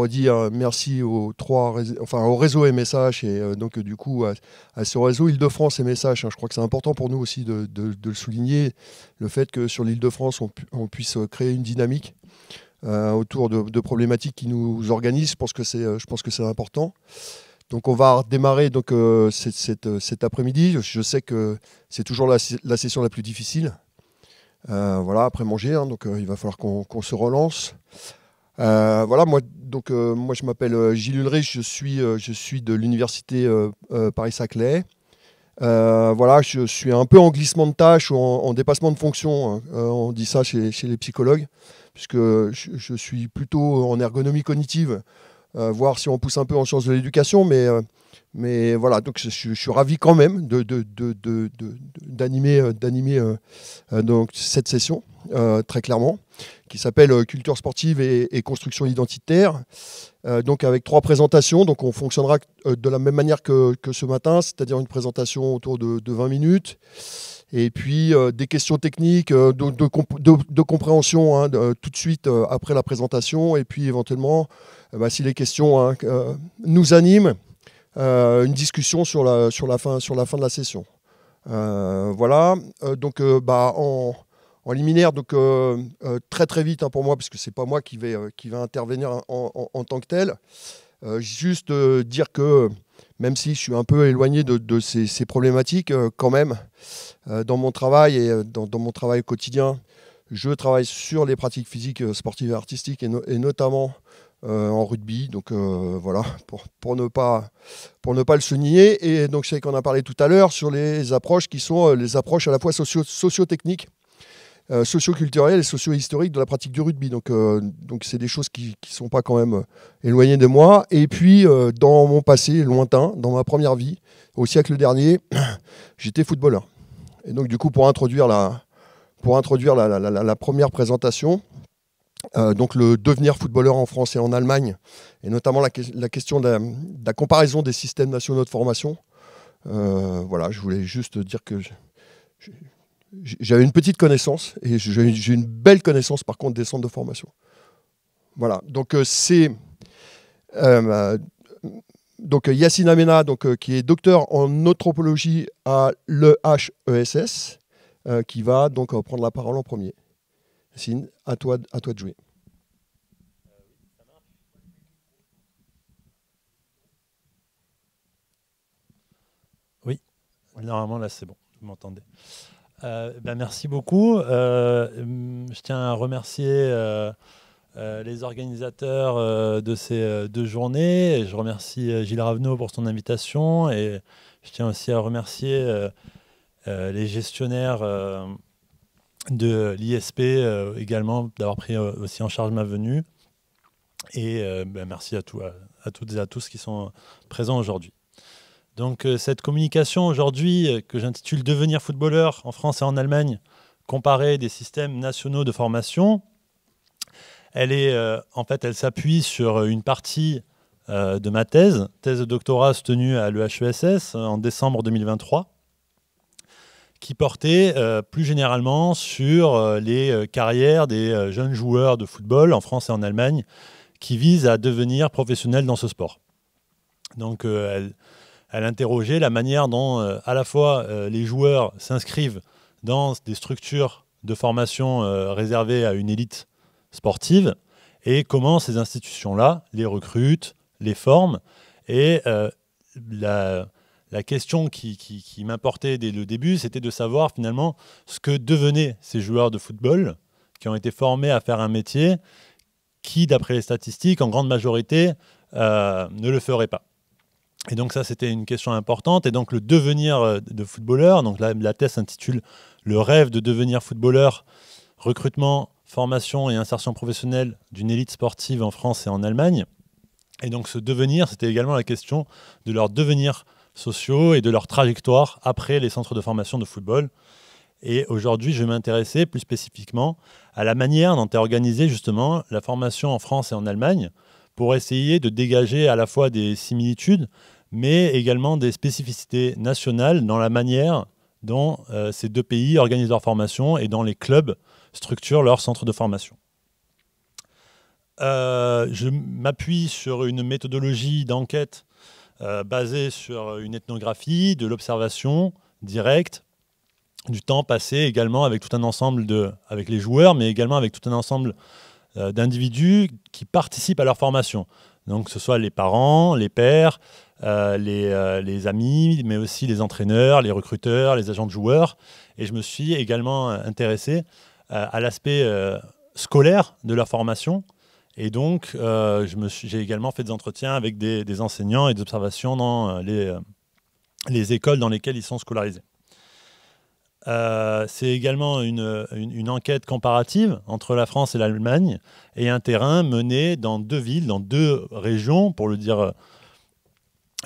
redis merci au réseau MSH et donc du coup à ce réseau Île-de-France MSH. Hein, je crois que c'est important pour nous aussi de le souligner, le fait que sur l'Île-de-France, on puisse créer une dynamique autour de problématiques qui nous organisent. Je pense que c'est important. Donc on va redémarrer donc, cet après-midi. Je sais que c'est toujours la session la plus difficile. Voilà, après manger, hein, donc il va falloir qu'on se relance. Voilà, moi je m'appelle Gilles Ulrich, je suis de l'université Paris-Saclay. Voilà, je suis un peu en glissement de tâches ou en dépassement de fonction, hein. On dit ça chez les psychologues, puisque je suis plutôt en ergonomie cognitive, voir si on pousse un peu en sciences de l'éducation, mais voilà, donc je suis ravi quand même d'animer donc cette session, très clairement, qui s'appelle Culture sportive et construction identitaire. Donc avec 3 présentations, donc on fonctionnera de la même manière que ce matin, c'est-à-dire une présentation autour de 20 minutes, et puis des questions techniques de compréhension, hein, tout de suite après la présentation, et puis éventuellement, si les questions nous animent, une discussion sur la fin de la session. Voilà, donc en liminaire, donc très vite, hein, pour moi, parce que c'est pas moi qui vais intervenir en tant que tel. Juste dire que même si je suis un peu éloigné de ces problématiques, quand même, dans mon travail et dans mon travail quotidien, je travaille sur les pratiques physiques, sportives et artistiques, et notamment en rugby. Donc voilà, pour ne pas le souligner. Et donc je sais qu'on a parlé tout à l'heure sur les approches qui sont les approches à la fois socio-techniques, socio-culturelles et socio-historiques de la pratique du rugby. Donc c'est des choses qui ne sont pas quand même éloignées de moi. Et puis, dans mon passé lointain, dans ma première vie, au siècle dernier, j'étais footballeur. Et donc, du coup, pour introduire la première présentation, donc le devenir footballeur en France et en Allemagne, et notamment la question de la comparaison des systèmes nationaux de formation. Voilà, je voulais juste dire que j'avais une petite connaissance, et j'ai une belle connaissance par contre des centres de formation. Voilà, donc c'est Yacine Amena, qui est docteur en anthropologie à l'EHESS, qui va donc prendre la parole en premier. Yacine, à toi de jouer. Oui, normalement là c'est bon, vous m'entendez. Merci beaucoup. Je tiens à remercier les organisateurs de ces 2 journées. Je remercie Gilles Ravenot pour son invitation, et je tiens aussi à remercier les gestionnaires de l'ISP également d'avoir pris aussi en charge ma venue. Et merci à toutes et à tous qui sont présents aujourd'hui. Donc cette communication aujourd'hui que j'intitule « Devenir footballeur en France et en Allemagne, comparer des systèmes nationaux de formation », elle s'appuie sur une partie de ma thèse de doctorat soutenue à l'EHESS en décembre 2023, qui portait plus généralement sur les carrières des jeunes joueurs de football en France et en Allemagne qui visent à devenir professionnels dans ce sport. Donc elle interrogeait la manière dont à la fois les joueurs s'inscrivent dans des structures de formation réservées à une élite sportive, et comment ces institutions-là les recrutent, les forment. Et la question qui m'importait dès le début, c'était de savoir finalement ce que devenaient ces joueurs de football qui ont été formés à faire un métier qui, d'après les statistiques, en grande majorité, ne le feraient pas. Et donc ça, c'était une question importante. Et donc le devenir de footballeur, donc la thèse s'intitule « Le rêve de devenir footballeur, recrutement, formation et insertion professionnelle d'une élite sportive en France et en Allemagne ». Et donc ce devenir, c'était également la question de leur devenir sociaux et de leur trajectoire après les centres de formation de football. Et aujourd'hui, je vais m'intéresser plus spécifiquement à la manière dont est organisée justement la formation en France et en Allemagne, pour essayer de dégager à la fois des similitudes, mais également des spécificités nationales dans la manière dont ces 2 pays organisent leur formation et dont les clubs structurent leurs centres de formation. Je m'appuie sur une méthodologie d'enquête basée sur une ethnographie, de l'observation directe, du temps passé également avec tout un ensemble avec les joueurs, mais également avec tout un ensemble d'individus qui participent à leur formation. Donc que ce soit les parents, les pères, les amis, mais aussi les entraîneurs, les recruteurs, les agents de joueurs. Et je me suis également intéressé à l'aspect scolaire de leur formation. Et donc, j'ai également fait des entretiens avec des enseignants et des observations dans les écoles dans lesquelles ils sont scolarisés. C'est également une enquête comparative entre la France et l'Allemagne et un terrain mené dans 2 villes, dans 2 régions, pour le dire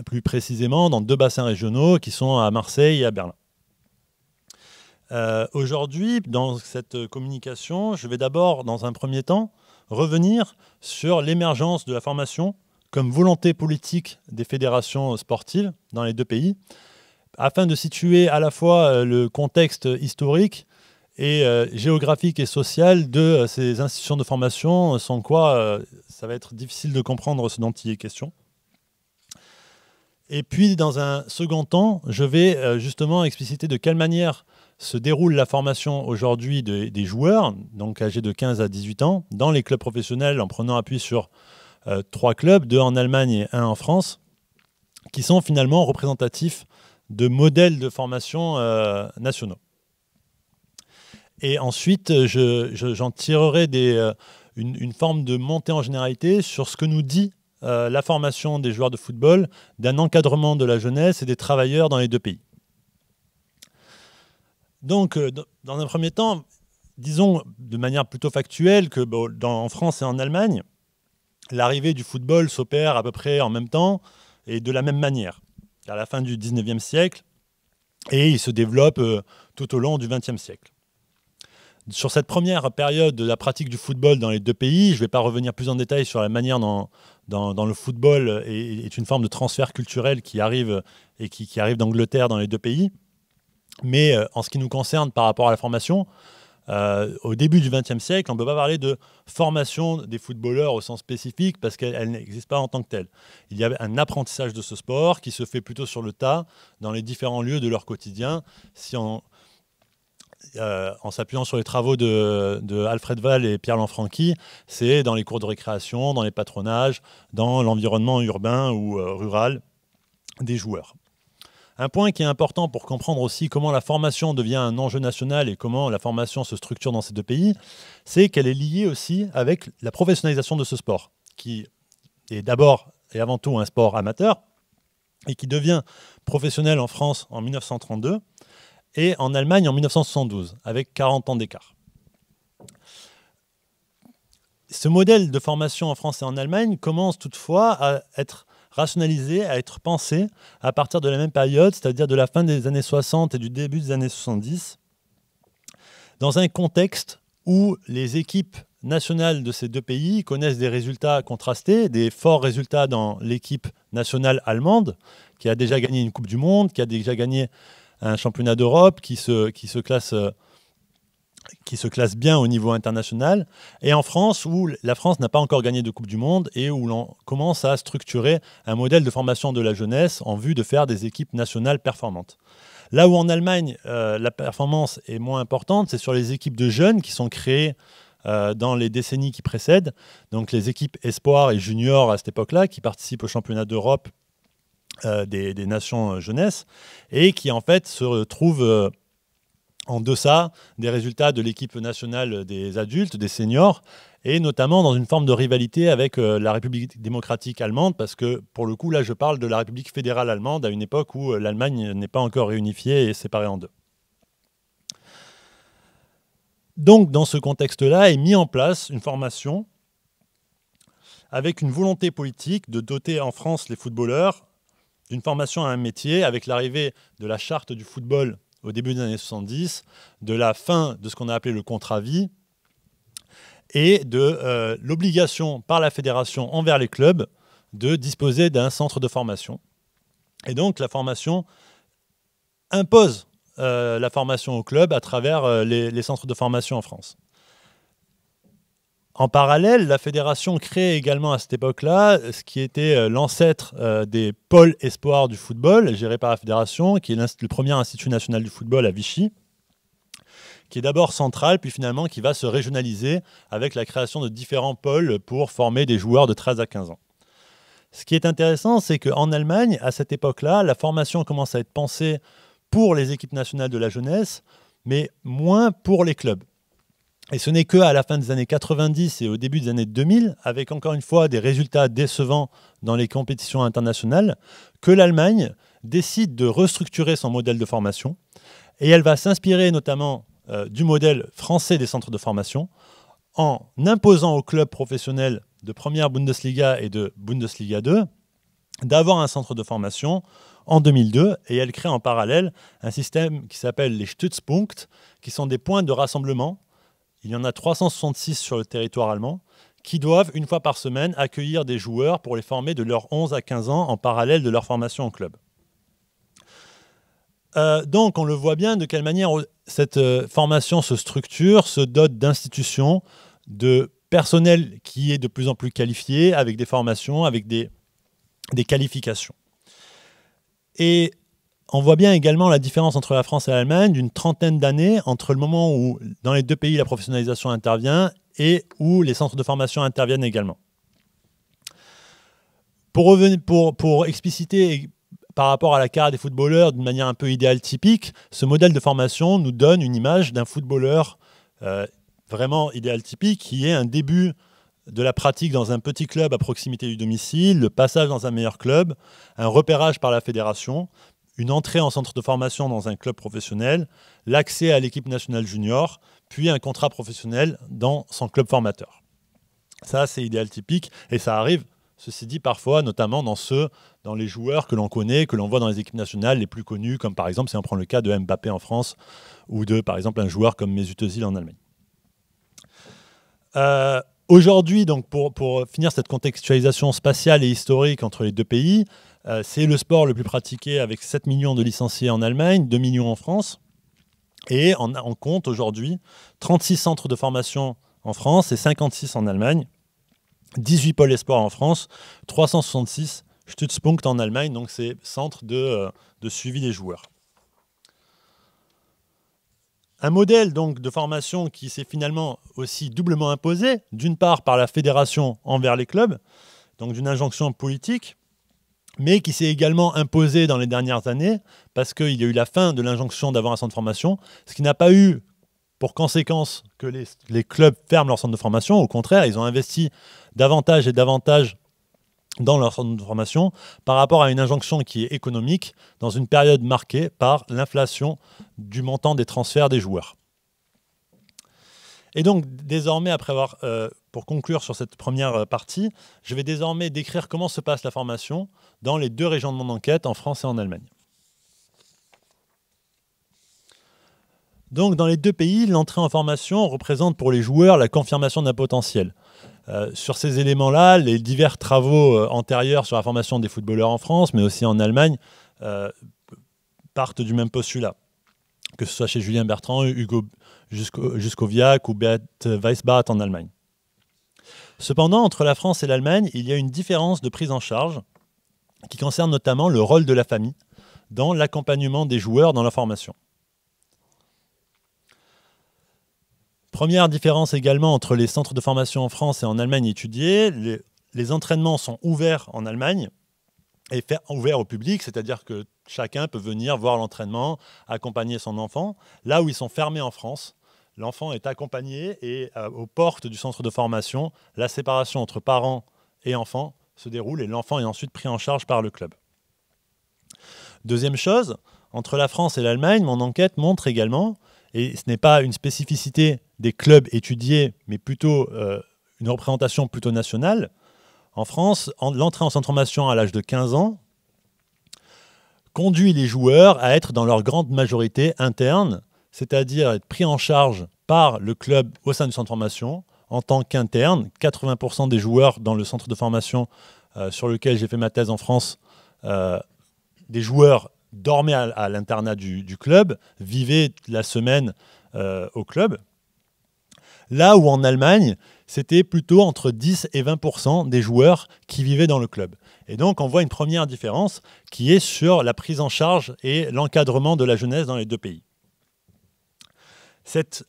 plus précisément, dans 2 bassins régionaux qui sont à Marseille et à Berlin. Aujourd'hui, dans cette communication, je vais d'abord, dans un premier temps, revenir sur l'émergence de la formation comme volonté politique des fédérations sportives dans les 2 pays, afin de situer à la fois le contexte historique et géographique et social de ces institutions de formation, sans quoi ça va être difficile de comprendre ce dont il est question. Et puis, dans un second temps, je vais justement expliciter de quelle manière se déroule la formation aujourd'hui des joueurs, donc âgés de 15 à 18 ans, dans les clubs professionnels, en prenant appui sur 3 clubs, 2 en Allemagne et 1 en France, qui sont finalement représentatifs de modèles de formation nationaux. Et ensuite, j'en tirerai une forme de montée en généralité sur ce que nous dit la formation des joueurs de football, d'un encadrement de la jeunesse et des travailleurs dans les 2 pays. Donc, dans un premier temps, disons de manière plutôt factuelle que en France et en Allemagne, l'arrivée du football s'opère à peu près en même temps et de la même manière, à la fin du 19e siècle, et il se développe tout au long du 20e siècle. Sur cette première période de la pratique du football dans les 2 pays, je ne vais pas revenir plus en détail sur la manière dont le football est une forme de transfert culturel qui arrive d'Angleterre dans les 2 pays. Mais en ce qui nous concerne par rapport à la formation, au début du XXe siècle, on ne peut pas parler de formation des footballeurs au sens spécifique parce qu'elle n'existe pas en tant que telle. Il y a un apprentissage de ce sport qui se fait plutôt sur le tas dans les différents lieux de leur quotidien. En s'appuyant sur les travaux de Alfred Wahl et Pierre Lanfranchi, c'est dans les cours de récréation, dans les patronages, dans l'environnement urbain ou rural des joueurs. Un point qui est important pour comprendre aussi comment la formation devient un enjeu national et comment la formation se structure dans ces 2 pays, c'est qu'elle est liée aussi avec la professionnalisation de ce sport, qui est d'abord et avant tout un sport amateur et qui devient professionnel en France en 1932 et en Allemagne en 1972, avec 40 ans d'écart. Ce modèle de formation en France et en Allemagne commence toutefois à être rationalisé, à être pensé à partir de la même période, c'est-à-dire de la fin des années 60 et du début des années 70, dans un contexte où les équipes nationales de ces 2 pays connaissent des résultats contrastés, des forts résultats dans l'équipe nationale allemande, qui a déjà gagné une Coupe du Monde, qui a déjà gagné un championnat d'Europe, qui se classe bien au niveau international, et en France, où la France n'a pas encore gagné de Coupe du Monde et où l'on commence à structurer un modèle de formation de la jeunesse en vue de faire des équipes nationales performantes. Là où en Allemagne, la performance est moins importante, c'est sur les équipes de jeunes qui sont créées dans les décennies qui précèdent, donc les équipes espoirs et juniors à cette époque-là, qui participent au championnat d'Europe des nations jeunesse, et qui en fait se trouvent en deçà des résultats de l'équipe nationale des adultes, des seniors, et notamment dans une forme de rivalité avec la République démocratique allemande, parce que pour le coup, là, je parle de la République fédérale allemande à une époque où l'Allemagne n'est pas encore réunifiée et séparée en 2. Donc, dans ce contexte-là, est mis en place une formation avec une volonté politique de doter en France les footballeurs d'une formation à un métier, avec l'arrivée de la charte du football au début des années 70, de la fin de ce qu'on a appelé le contrat vie, et de l'obligation par la fédération envers les clubs de disposer d'un centre de formation. Et donc la formation impose la formation au club à travers les centres de formation en France. En parallèle, la fédération crée également à cette époque-là ce qui était l'ancêtre des pôles espoirs du football, géré par la fédération, qui est le premier institut national du football à Vichy, qui est d'abord central, puis finalement qui va se régionaliser avec la création de différents pôles pour former des joueurs de 13 à 15 ans. Ce qui est intéressant, c'est qu'en Allemagne, à cette époque-là, la formation commence à être pensée pour les équipes nationales de la jeunesse, mais moins pour les clubs. Et ce n'est qu'à la fin des années 90 et au début des années 2000, avec encore une fois des résultats décevants dans les compétitions internationales, que l'Allemagne décide de restructurer son modèle de formation. Et elle va s'inspirer notamment du modèle français des centres de formation en imposant aux clubs professionnels de première Bundesliga et de Bundesliga 2 d'avoir un centre de formation en 2002, et elle crée en parallèle un système qui s'appelle les Stützpunkt, qui sont des points de rassemblement. Il y en a 366 sur le territoire allemand, qui doivent, une fois par semaine, accueillir des joueurs pour les former de leurs 11 à 15 ans en parallèle de leur formation en club. Donc, on le voit bien de quelle manière cette formation se structure, se dote d'institutions, de personnel qui est de plus en plus qualifié, avec des formations, avec des qualifications. Et on voit bien également la différence entre la France et l'Allemagne d'une trentaine d'années entre le moment où, dans les deux pays, la professionnalisation intervient et où les centres de formation interviennent également. Pour expliciter par rapport à la carrière des footballeurs d'une manière un peu idéale typique, ce modèle de formation nous donne une image d'un footballeur vraiment idéal typique qui est un début de la pratique dans un petit club à proximité du domicile, le passage dans un meilleur club, un repérage par la fédération, une entrée en centre de formation dans un club professionnel, l'accès à l'équipe nationale junior, puis un contrat professionnel dans son club formateur. Ça, c'est idéal typique, et ça arrive, ceci dit, parfois, notamment dans les joueurs que l'on connaît, que l'on voit dans les équipes nationales les plus connues, comme par exemple, si on prend le cas de Mbappé en France, ou de, par exemple, un joueur comme Mesut Özil en Allemagne. Aujourd'hui, donc pour finir cette contextualisation spatiale et historique entre les deux pays, c'est le sport le plus pratiqué avec 7 millions de licenciés en Allemagne, 2 millions en France. Et on compte aujourd'hui 36 centres de formation en France et 56 en Allemagne, 18 pôles espoirs en France, 366 Stützpunkt en Allemagne, donc c'est centres de suivi des joueurs. Un modèle donc de formation qui s'est finalement aussi doublement imposé, d'une part par la fédération envers les clubs, donc d'une injonction politique, mais qui s'est également imposé dans les dernières années parce qu'il y a eu la fin de l'injonction d'avoir un centre de formation, ce qui n'a pas eu pour conséquence que les clubs ferment leur centre de formation. Au contraire, ils ont investi davantage et davantage dans leur centre de formation par rapport à une injonction qui est économique dans une période marquée par l'inflation du montant des transferts des joueurs. Et donc, désormais, après avoir, pour conclure sur cette première partie, je vais désormais décrire comment se passe la formation dans les deux régions de mon enquête, en France et en Allemagne. Donc, dans les deux pays, l'entrée en formation représente pour les joueurs la confirmation d'un potentiel. Sur ces éléments-là, les divers travaux antérieurs sur la formation des footballeurs en France, mais aussi en Allemagne, partent du même postulat. Que ce soit chez Julien Bertrand, Hugo Juskowiak ou Beat Weisbart en Allemagne. Cependant, entre la France et l'Allemagne, il y a une différence de prise en charge qui concerne notamment le rôle de la famille dans l'accompagnement des joueurs dans leur formation. Première différence également entre les centres de formation en France et en Allemagne étudiés, les entraînements sont ouverts en Allemagne et ouverts au public, c'est-à-dire que chacun peut venir voir l'entraînement, accompagner son enfant, là où ils sont fermés en France. L'enfant est accompagné et aux portes du centre de formation, la séparation entre parents et enfants se déroule et l'enfant est ensuite pris en charge par le club. Deuxième chose, entre la France et l'Allemagne, mon enquête montre également, et ce n'est pas une spécificité des clubs étudiés, mais plutôt une représentation plutôt nationale. En France, l'entrée en centre de formation à l'âge de 15 ans conduit les joueurs à être dans leur grande majorité interne, c'est-à-dire être pris en charge par le club au sein du centre de formation en tant qu'interne. 80% des joueurs dans le centre de formation sur lequel j'ai fait ma thèse en France, des joueurs dormaient à l'internat du club, vivaient la semaine au club. Là où en Allemagne, c'était plutôt entre 10 et 20% des joueurs qui vivaient dans le club. Et donc, on voit une première différence qui est sur la prise en charge et l'encadrement de la jeunesse dans les deux pays. Cette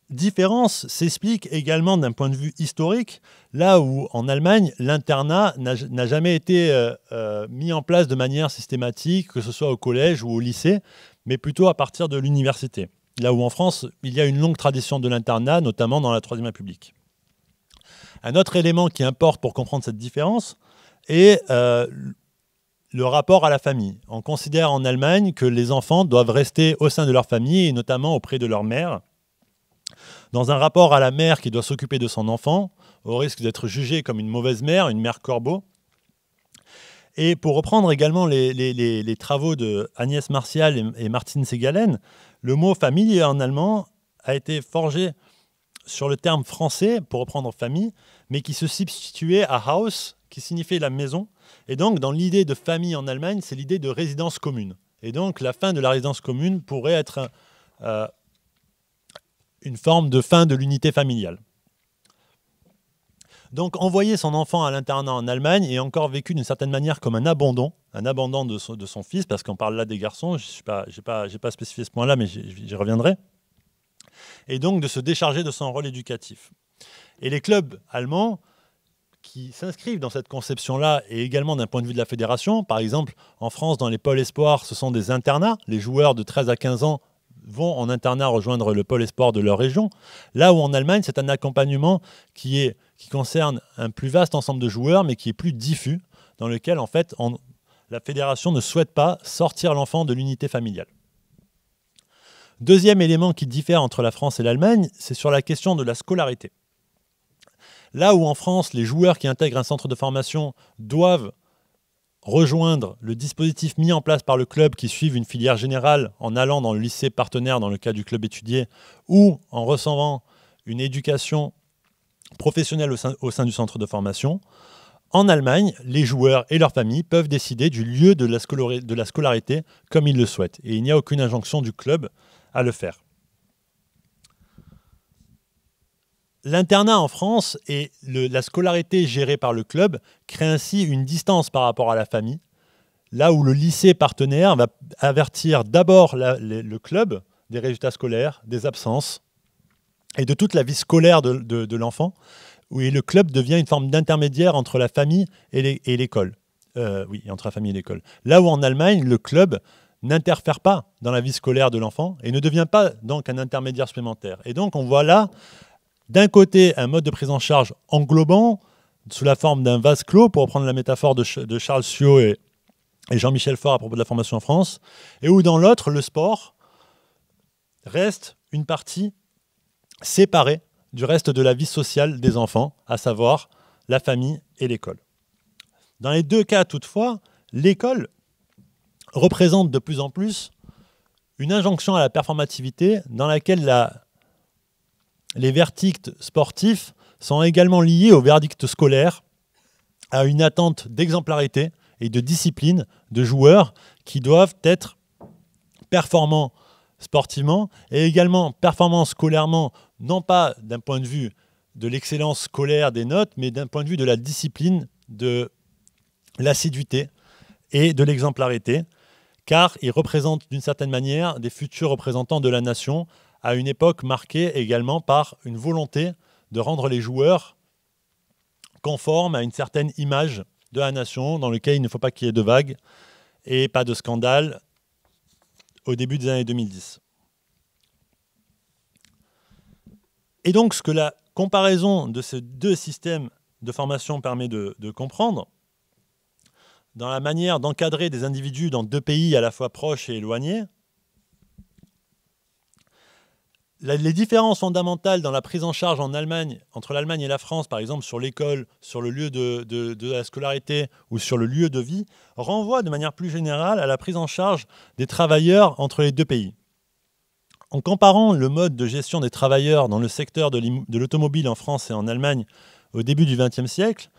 différence s'explique également d'un point de vue historique, là où en Allemagne, l'internat n'a jamais été mis en place de manière systématique, que ce soit au collège ou au lycée, mais plutôt à partir de l'université. Là où en France, il y a une longue tradition de l'internat, notamment dans la Troisième République. Un autre élément qui importe pour comprendre cette différence est le rapport à la famille. On considère en Allemagne que les enfants doivent rester au sein de leur famille, et notamment auprès de leur mère, dans un rapport à la mère qui doit s'occuper de son enfant, au risque d'être jugée comme une mauvaise mère, une mère corbeau. Et pour reprendre également les travaux de Agnès Martial et Martin Segalen, le mot famille en allemand a été forgé sur le terme français, pour reprendre famille, mais qui se substituait à Haus, qui signifiait la maison. Et donc, dans l'idée de famille en Allemagne, c'est l'idée de résidence commune. Et donc, la fin de la résidence commune pourrait être une forme de fin de l'unité familiale. Donc envoyer son enfant à l'internat en Allemagne est encore vécu d'une certaine manière comme un abandon de son fils, parce qu'on parle là des garçons, je n'ai pas spécifié ce point-là, mais j'y reviendrai, et donc de se décharger de son rôle éducatif. Et les clubs allemands qui s'inscrivent dans cette conception-là, et également d'un point de vue de la fédération, par exemple en France, dans les pôles espoirs, ce sont des internats, les joueurs de 13 à 15 ans vont en internat rejoindre le pôle espoir de leur région, là où en Allemagne, c'est un accompagnement qui concerne un plus vaste ensemble de joueurs, mais qui est plus diffus, dans lequel, en fait, la fédération ne souhaite pas sortir l'enfant de l'unité familiale. Deuxième élément qui diffère entre la France et l'Allemagne, c'est sur la question de la scolarité. Là où en France, les joueurs qui intègrent un centre de formation doivent rejoindre le dispositif mis en place par le club qui suivent une filière générale en allant dans le lycée partenaire dans le cas du club étudié ou en recevant une éducation professionnelle au sein du centre de formation. En Allemagne, les joueurs et leurs familles peuvent décider du lieu de la scolarité comme ils le souhaitent. Et il n'y a aucune injonction du club à le faire. L'internat en France et la scolarité gérée par le club crée ainsi une distance par rapport à la famille, là où le lycée partenaire va avertir d'abord le club des résultats scolaires, des absences et de toute la vie scolaire de l'enfant, où le club devient une forme d'intermédiaire entre la famille et l'école. Entre la famille et l'école. Là où en Allemagne, le club n'interfère pas dans la vie scolaire de l'enfant et ne devient pas donc un intermédiaire supplémentaire. Et donc on voit là d'un côté, un mode de prise en charge englobant, sous la forme d'un vase clos, pour reprendre la métaphore de Charles Suot et Jean-Michel Faure à propos de la formation en France, et où dans l'autre, le sport reste une partie séparée du reste de la vie sociale des enfants, à savoir la famille et l'école. Dans les deux cas, toutefois, l'école représente de plus en plus une injonction à la performativité dans laquelle les verdicts sportifs sont également liés aux verdicts scolaires, à une attente d'exemplarité et de discipline de joueurs qui doivent être performants sportivement et également performants scolairement, non pas d'un point de vue de l'excellence scolaire des notes, mais d'un point de vue de la discipline, de l'assiduité et de l'exemplarité, car ils représentent d'une certaine manière des futurs représentants de la nation, à une époque marquée également par une volonté de rendre les joueurs conformes à une certaine image de la nation, dans laquelle il ne faut pas qu'il y ait de vagues et pas de scandale au début des années 2010. Et donc, ce que la comparaison de ces deux systèmes de formation permet de comprendre, dans la manière d'encadrer des individus dans deux pays à la fois proches et éloignés, les différences fondamentales dans la prise en charge en Allemagne, entre l'Allemagne et la France, par exemple sur l'école, sur le lieu de la scolarité ou sur le lieu de vie, renvoient de manière plus générale à la prise en charge des travailleurs entre les deux pays. En comparant le mode de gestion des travailleurs dans le secteur de l'automobile en France et en Allemagne au début du XXe siècle,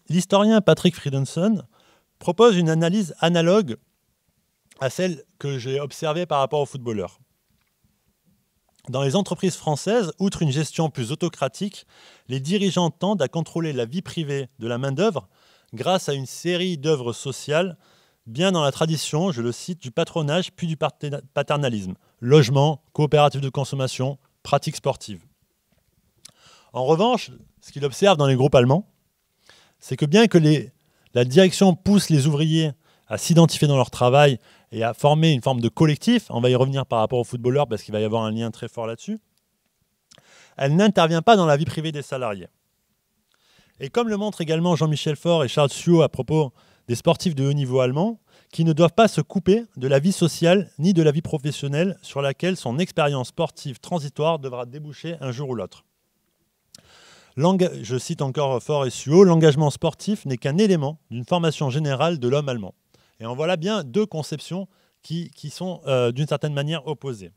l'historien Patrick Friedenson propose une analyse analogue à celle que j'ai observée par rapport aux footballeurs. Dans les entreprises françaises, outre une gestion plus autocratique, les dirigeants tendent à contrôler la vie privée de la main-d'œuvre grâce à une série d'œuvres sociales bien dans la tradition, je le cite, du patronage puis du paternalisme. Logement, coopérative de consommation, pratiques sportives. En revanche, ce qu'il observe dans les groupes allemands, c'est que bien que la direction pousse les ouvriers à s'identifier dans leur travail et à former une forme de collectif, on va y revenir par rapport aux footballeurs parce qu'il va y avoir un lien très fort là-dessus, elle n'intervient pas dans la vie privée des salariés. Et comme le montrent également Jean-Michel Faure et Charles Suot à propos des sportifs de haut niveau allemands, qui ne doivent pas se couper de la vie sociale ni de la vie professionnelle sur laquelle son expérience sportive transitoire devra déboucher un jour ou l'autre. Je cite encore Faure et Suot, l'engagement sportif n'est qu'un élément d'une formation générale de l'homme allemand. Et en voilà bien deux conceptions qui sont d'une certaine manière opposées.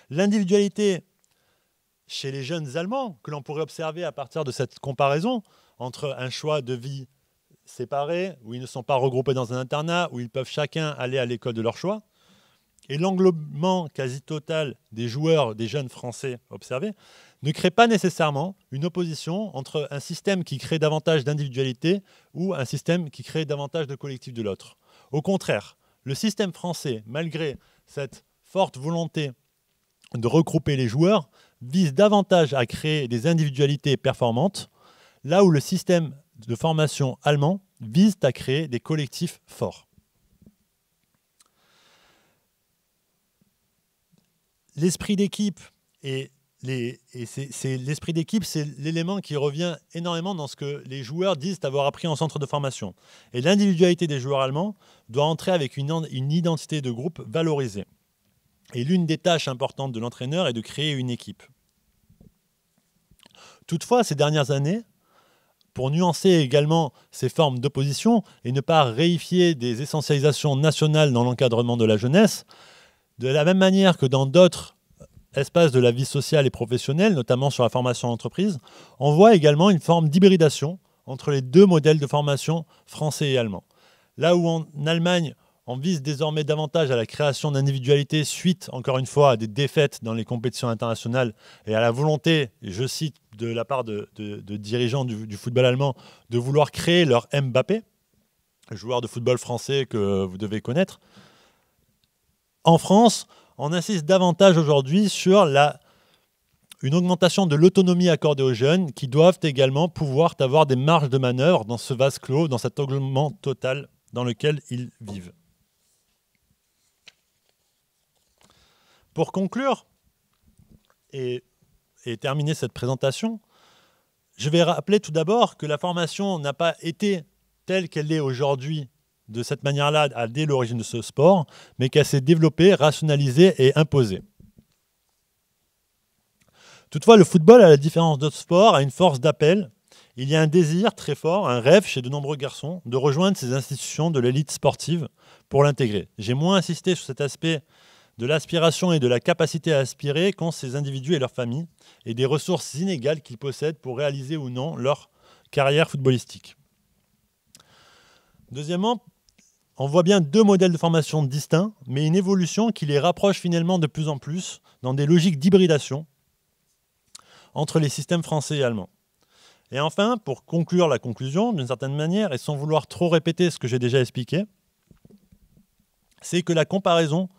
L'individualité chez les jeunes Allemands, que l'on pourrait observer à partir de cette comparaison entre un choix de vie séparé, où ils ne sont pas regroupés dans un internat, où ils peuvent chacun aller à l'école de leur choix, et l'englobement quasi total des joueurs, des jeunes Français observés, ne crée pas nécessairement une opposition entre un système qui crée davantage d'individualité ou un système qui crée davantage de collectif de l'autre. Au contraire, le système français, malgré cette forte volonté de regrouper les joueurs, vise davantage à créer des individualités performantes, là où le système de formation allemand vise à créer des collectifs forts. L'esprit d'équipe l'esprit d'équipe, c'est l'élément qui revient énormément dans ce que les joueurs disent avoir appris en centre de formation. Et l'individualité des joueurs allemands doit entrer avec une identité de groupe valorisée. Et l'une des tâches importantes de l'entraîneur est de créer une équipe. Toutefois, ces dernières années, pour nuancer également ces formes d'opposition et ne pas réifier des essentialisations nationales dans l'encadrement de la jeunesse, de la même manière que dans d'autres espaces de la vie sociale et professionnelle, notamment sur la formation en entreprise, on voit également une forme d'hybridation entre les deux modèles de formation français et allemand. Là où en Allemagne, on vise désormais davantage à la création d'individualités suite, encore une fois, à des défaites dans les compétitions internationales et à la volonté, et je cite de la part de dirigeants du football allemand, de vouloir créer leur Mbappé, joueur de football français que vous devez connaître. En France, on insiste davantage aujourd'hui sur une augmentation de l'autonomie accordée aux jeunes qui doivent également pouvoir avoir des marges de manœuvre dans ce vase clos, dans cet engouement total dans lequel ils vivent. Pour conclure et terminer cette présentation, je vais rappeler tout d'abord que la formation n'a pas été telle qu'elle est aujourd'hui de cette manière-là dès l'origine de ce sport, mais qu'elle s'est développée, rationalisée et imposée. Toutefois, le football, à la différence d'autres sports, a une force d'appel. Il y a un désir très fort, un rêve chez de nombreux garçons de rejoindre ces institutions de l'élite sportive pour l'intégrer. J'ai moins insisté sur cet aspect de l'aspiration et de la capacité à aspirer qu'ont ces individus et leurs familles, et des ressources inégales qu'ils possèdent pour réaliser ou non leur carrière footballistique. Deuxièmement, on voit bien deux modèles de formation distincts, mais une évolution qui les rapproche finalement de plus en plus dans des logiques d'hybridation entre les systèmes français et allemands. Et enfin, pour conclure la conclusion, d'une certaine manière, et sans vouloir trop répéter ce que j'ai déjà expliqué, c'est que la comparaison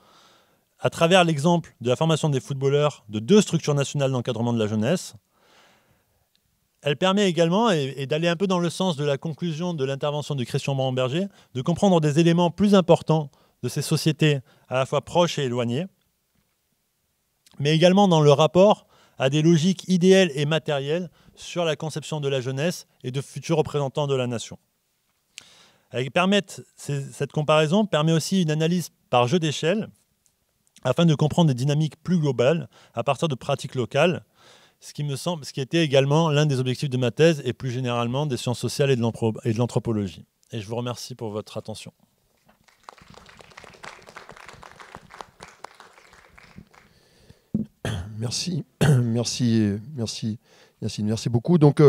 à travers l'exemple de la formation des footballeurs de deux structures nationales d'encadrement de la jeunesse, elle permet également, et d'aller un peu dans le sens de la conclusion de l'intervention de Christian Brand-Berger, de comprendre des éléments plus importants de ces sociétés à la fois proches et éloignées, mais également dans le rapport à des logiques idéales et matérielles sur la conception de la jeunesse et de futurs représentants de la nation. Cette comparaison permet aussi une analyse par jeu d'échelle afin de comprendre des dynamiques plus globales à partir de pratiques locales, ce qui était également l'un des objectifs de ma thèse et plus généralement des sciences sociales et de l'anthropologie. Et je vous remercie pour votre attention. Merci, merci beaucoup. Donc,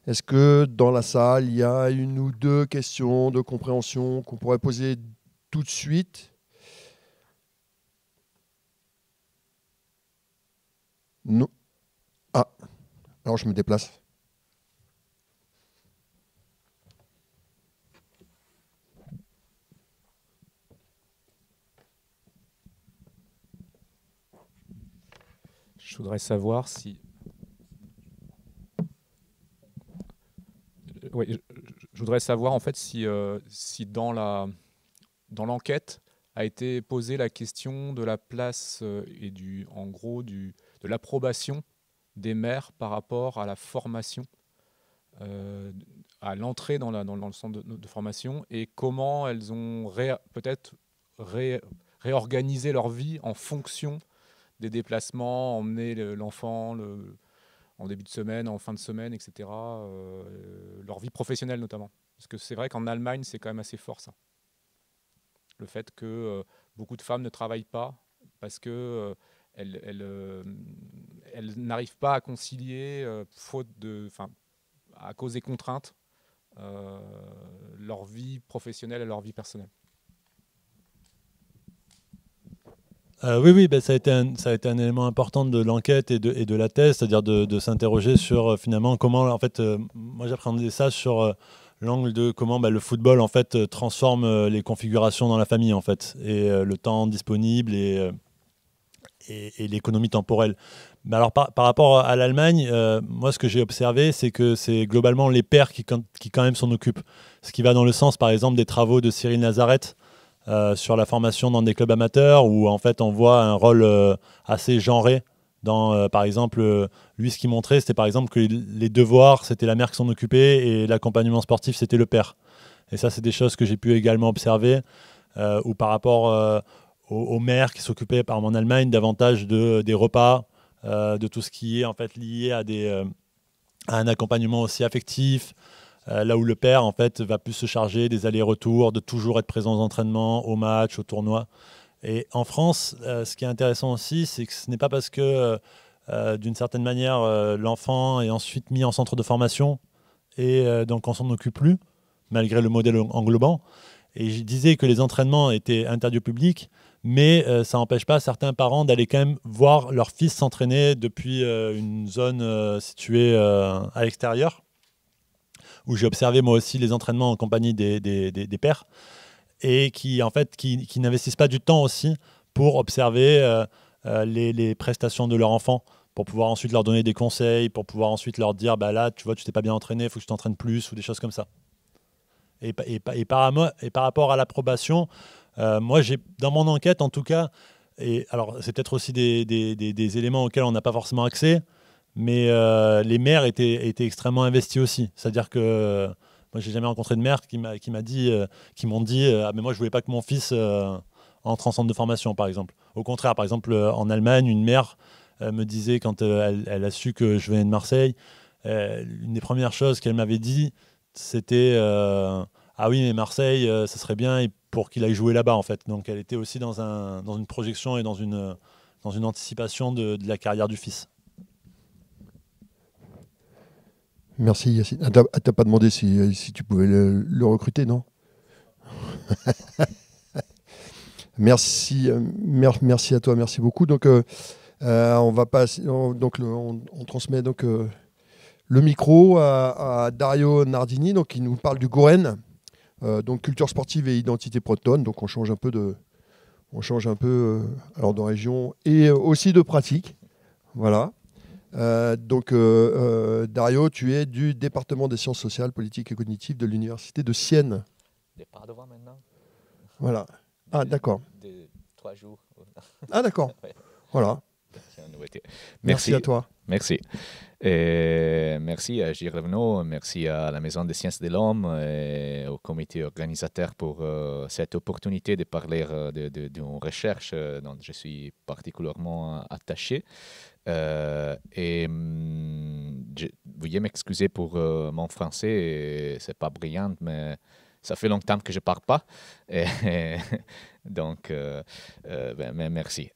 est-ce que dans la salle, il y a une ou deux questions de compréhension qu'on pourrait poser tout de suite ? Non. Ah, alors je me déplace. Je voudrais savoir si... Oui, je voudrais savoir en fait si dans l'enquête a été posée la question de la place et en gros de l'approbation des maires par rapport à la formation, à l'entrée dans le centre de formation, et comment elles ont peut-être réorganisé leur vie en fonction des déplacements, emmener l'enfant en début de semaine, en fin de semaine, etc. Leur vie professionnelle notamment. Parce que c'est vrai qu'en Allemagne, c'est quand même assez fort ça. Le fait que beaucoup de femmes ne travaillent pas parce que elles n'arrivent pas à concilier, à cause des contraintes, leur vie professionnelle et leur vie personnelle. Oui, ça a été un élément important de l'enquête et de la thèse, c'est-à-dire de s'interroger sur finalement comment, en fait, moi j'appréhendais ça sur l'angle de comment le football en fait transforme les configurations dans la famille en fait, et le temps disponible et l'économie temporelle. Mais alors par rapport à l'Allemagne, moi ce que j'ai observé, c'est que c'est globalement les pères qui quand même s'en occupent. Ce qui va dans le sens par exemple des travaux de Cyril Nazareth, sur la formation dans des clubs amateurs, où en fait on voit un rôle assez genré dans, par exemple, lui ce qu'il montrait, c'était par exemple que les devoirs c'était la mère qui s'en occupait et l'accompagnement sportif c'était le père. Et ça c'est des choses que j'ai pu également observer, ou par rapport aux mères qui s'occupaient par exemple en Allemagne davantage des repas, de tout ce qui est en fait lié à un accompagnement aussi affectif. Là où le père en fait va plus se charger des allers-retours, de toujours être présent aux entraînements, aux matchs, aux tournois. Et en France, ce qui est intéressant aussi, c'est que ce n'est pas parce que d'une certaine manière l'enfant est ensuite mis en centre de formation et donc on s'en occupe plus, malgré le modèle englobant. Et je disais que les entraînements étaient interdits au public, mais ça n'empêche pas certains parents d'aller quand même voir leur fils s'entraîner depuis une zone située à l'extérieur, où j'ai observé moi aussi les entraînements en compagnie des pères, et qui en fait qui n'investissent pas du temps aussi pour observer les prestations de leur enfant, pour pouvoir ensuite leur donner des conseils, pour pouvoir ensuite leur dire là tu vois tu t'es pas bien entraîné, il faut que tu t'entraînes plus, ou des choses comme ça. Et par rapport à l'approbation, moi j'ai dans mon enquête en tout cas, et alors c'est peut-être aussi des éléments auxquels on n'a pas forcément accès, mais les mères étaient extrêmement investies aussi. C'est-à-dire que moi, j'ai jamais rencontré de mère qui m'ont dit ah, mais moi, je voulais pas que mon fils entre en centre de formation, par exemple. Au contraire, par exemple, en Allemagne, une mère me disait, quand elle a su que je venais de Marseille, une des premières choses qu'elle m'avait dit, c'était ah oui, mais Marseille, ça serait bien pour qu'il aille jouer là-bas, en fait. Donc, elle était aussi dans une projection et dans une anticipation de la carrière du fils. Merci Yacine. Elle t'a pas demandé si tu pouvais le recruter, non? Merci, merci à toi, merci beaucoup. Donc, on va passer, on transmet donc le micro à Dario Nardini, donc qui nous parle du Goren, donc culture sportive et identité bretonne. Donc, on change un peu alors de région et aussi de pratique. Voilà. Dario, tu es du département des sciences sociales, politiques et cognitives de l'université de Sienne. Départ devant maintenant. Voilà. Ah, d'accord. De 3 jours. Ah, d'accord. Ouais. Voilà. Merci à toi. Merci. Merci à Gilles Revenot, merci à la Maison des Sciences de l'Homme et au comité organisateur pour cette opportunité de parler d'une recherche dont je suis particulièrement attaché. Veuillez m'excuser pour mon français, c'est pas brillant, mais ça fait longtemps que je parle pas. Donc, merci.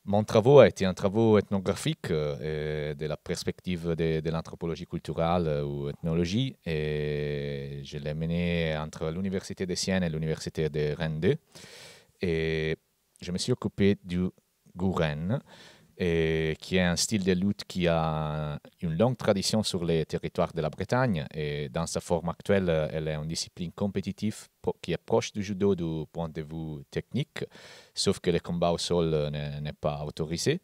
Mon travail a été un travail ethnographique de la perspective de l'anthropologie culturelle ou ethnologie, et je l'ai mené entre l'Université de Sienne et l'Université de Rennes 2. Et je me suis occupé du Gouren, et qui est un style de lutte qui a une longue tradition sur les territoires de la Bretagne. Et dans sa forme actuelle, elle est une discipline compétitive qui est proche du judo du point de vue technique, sauf que le combat au sol n'est pas autorisé.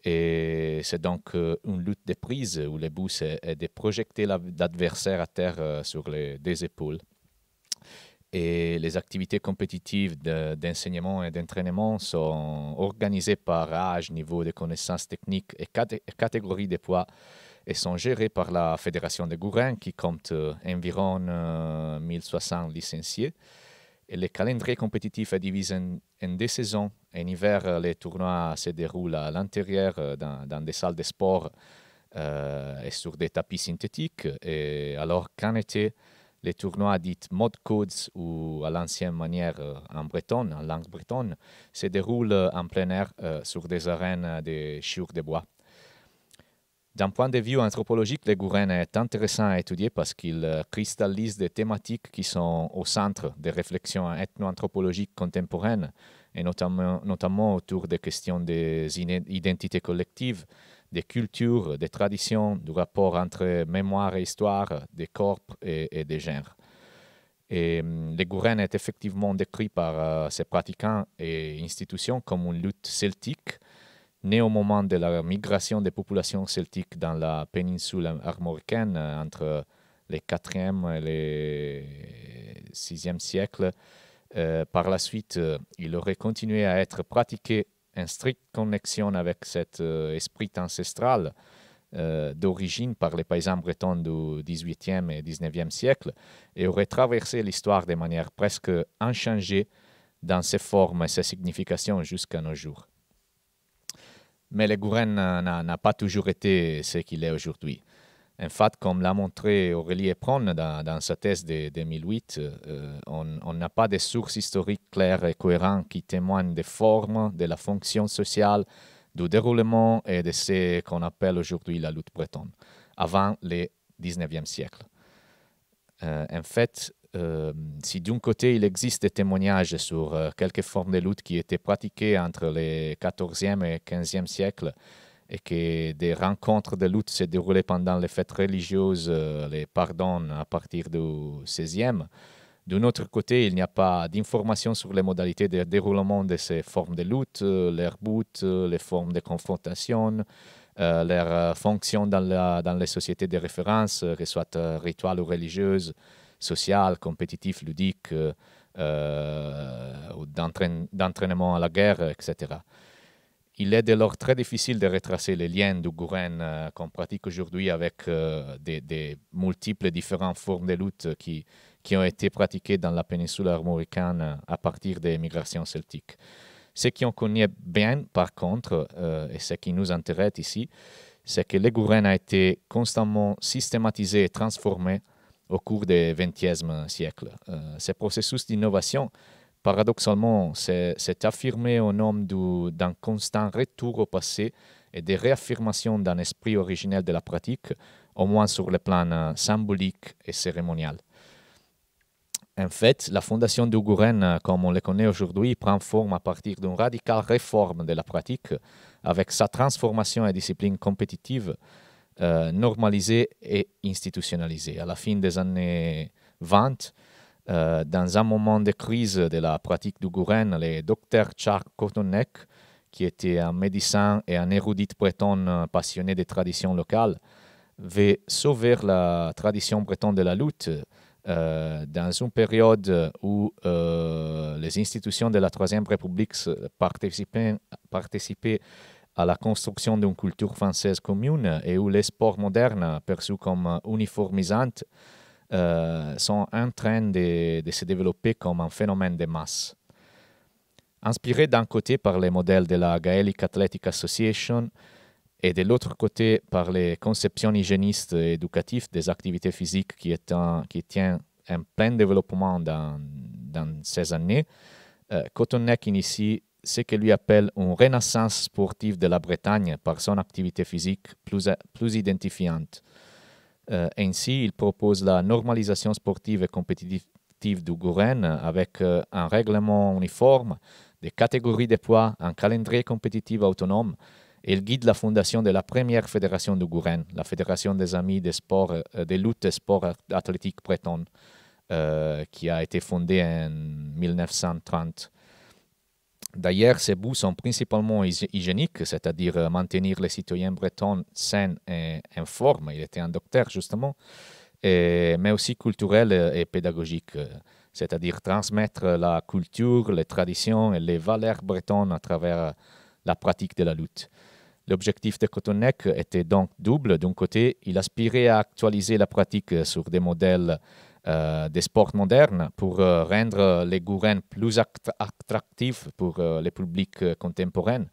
Et c'est donc une lutte de prise où le but est de projeter l'adversaire à terre sur les deux épaules. Et les activités compétitives d'enseignement et d'entraînement sont organisées par âge, niveau de connaissances techniques et catégorie de poids et sont gérées par la Fédération de Gouren qui compte environ 1060 licenciés. Et le calendrier compétitif est divisé en 2 saisons. En hiver, les tournois se déroulent à l'intérieur dans des salles de sport et sur des tapis synthétiques. Et alors qu'en été, les tournois dits mode codes ou à l'ancienne manière en breton, en langue bretonne, se déroulent en plein air sur des arènes de chiours de bois. D'un point de vue anthropologique, le Gouren est intéressant à étudier parce qu'il cristallise des thématiques qui sont au centre des réflexions ethno-anthropologiques contemporaines, et notamment autour des questions des identités collectives, des cultures, des traditions, du rapport entre mémoire et histoire, des corps et des genres. Et le Gouren est effectivement décrit par ses pratiquants et institutions comme une lutte celtique, née au moment de la migration des populations celtiques dans la péninsule armoricaine entre le 4e et le 6e siècle. Par la suite, il aurait continué à être pratiqué en stricte connexion avec cet esprit ancestral d'origine par les paysans bretons du XVIIIe et XIXe siècle et aurait traversé l'histoire de manière presque inchangée dans ses formes et ses significations jusqu'à nos jours. Mais le Gouren n'a pas toujours été ce qu'il est aujourd'hui. En fait, comme l'a montré Aurélie Epron dans sa thèse de 2008, on n'a pas de sources historiques claires et cohérentes qui témoignent des formes, de la fonction sociale, du déroulement et de ce qu'on appelle aujourd'hui la lutte bretonne, avant le XIXe siècle. En fait, si d'un côté il existe des témoignages sur quelques formes de lutte qui étaient pratiquées entre le XIVe et XVe siècle, et que des rencontres de lutte se déroulaient pendant les fêtes religieuses, les pardons à partir du XVIe. D'un autre côté, il n'y a pas d'informations sur les modalités de déroulement de ces formes de lutte, leur but, les formes de confrontation, leur fonction dans les sociétés de référence, que ce soit rituelles ou religieuses, sociales, compétitives, ludiques, ou d'entraînement à la guerre, etc. Il est dès lors très difficile de retracer les liens du Gouren qu'on pratique aujourd'hui avec des multiples différentes formes de lutte qui ont été pratiquées dans la péninsule armoricaine à partir des migrations celtiques. Ce qu'on connaît bien, par contre, et ce qui nous intéresse ici, c'est que le Gouren a été constamment systématisé et transformé au cours du XXe siècle. Ce processus d'innovation, paradoxalement, s'est affirmé au nom d'un constant retour au passé et de réaffirmation d'un esprit originel de la pratique, au moins sur le plan symbolique et cérémonial. En fait, la fondation du Gouren, comme on le connaît aujourd'hui, prend forme à partir d'une radicale réforme de la pratique, avec sa transformation en discipline compétitive, normalisée et institutionnalisée. À la fin des années 20, dans un moment de crise de la pratique du Gouren, le docteur Charles Cotonec, qui était un médecin et un érudit breton passionné des traditions locales, veut sauver la tradition bretonne de la lutte dans une période où les institutions de la Troisième République participaient à la construction d'une culture française commune et où les sports modernes, perçus comme uniformisants, sont en train de se développer comme un phénomène de masse. Inspiré d'un côté par les modèles de la Gaelic Athletic Association et de l'autre côté par les conceptions hygiénistes et éducatives des activités physiques qui tiennent un plein développement dans ces années, Cotonec initie ce que lui appelle une renaissance sportive de la Bretagne par son activité physique plus identifiante. Ainsi, il propose la normalisation sportive et compétitive du Gouren avec un règlement uniforme, des catégories de poids, un calendrier compétitif autonome. Et il guide la fondation de la première fédération du Gouren, la Fédération des Amis des sports, des luttes et sports athlétiques bretonnes, qui a été fondée en 1930. D'ailleurs, ces bouts sont principalement hygiéniques, c'est-à-dire maintenir les citoyens bretons sains et en forme. Il était un docteur, justement, mais aussi culturels et pédagogiques, c'est-à-dire transmettre la culture, les traditions et les valeurs bretonnes à travers la pratique de la lutte. L'objectif de Cotonec était donc double. D'un côté, il aspirait à actualiser la pratique sur des modèles des sports modernes pour rendre les Gouren plus attractifs pour les publics contemporains.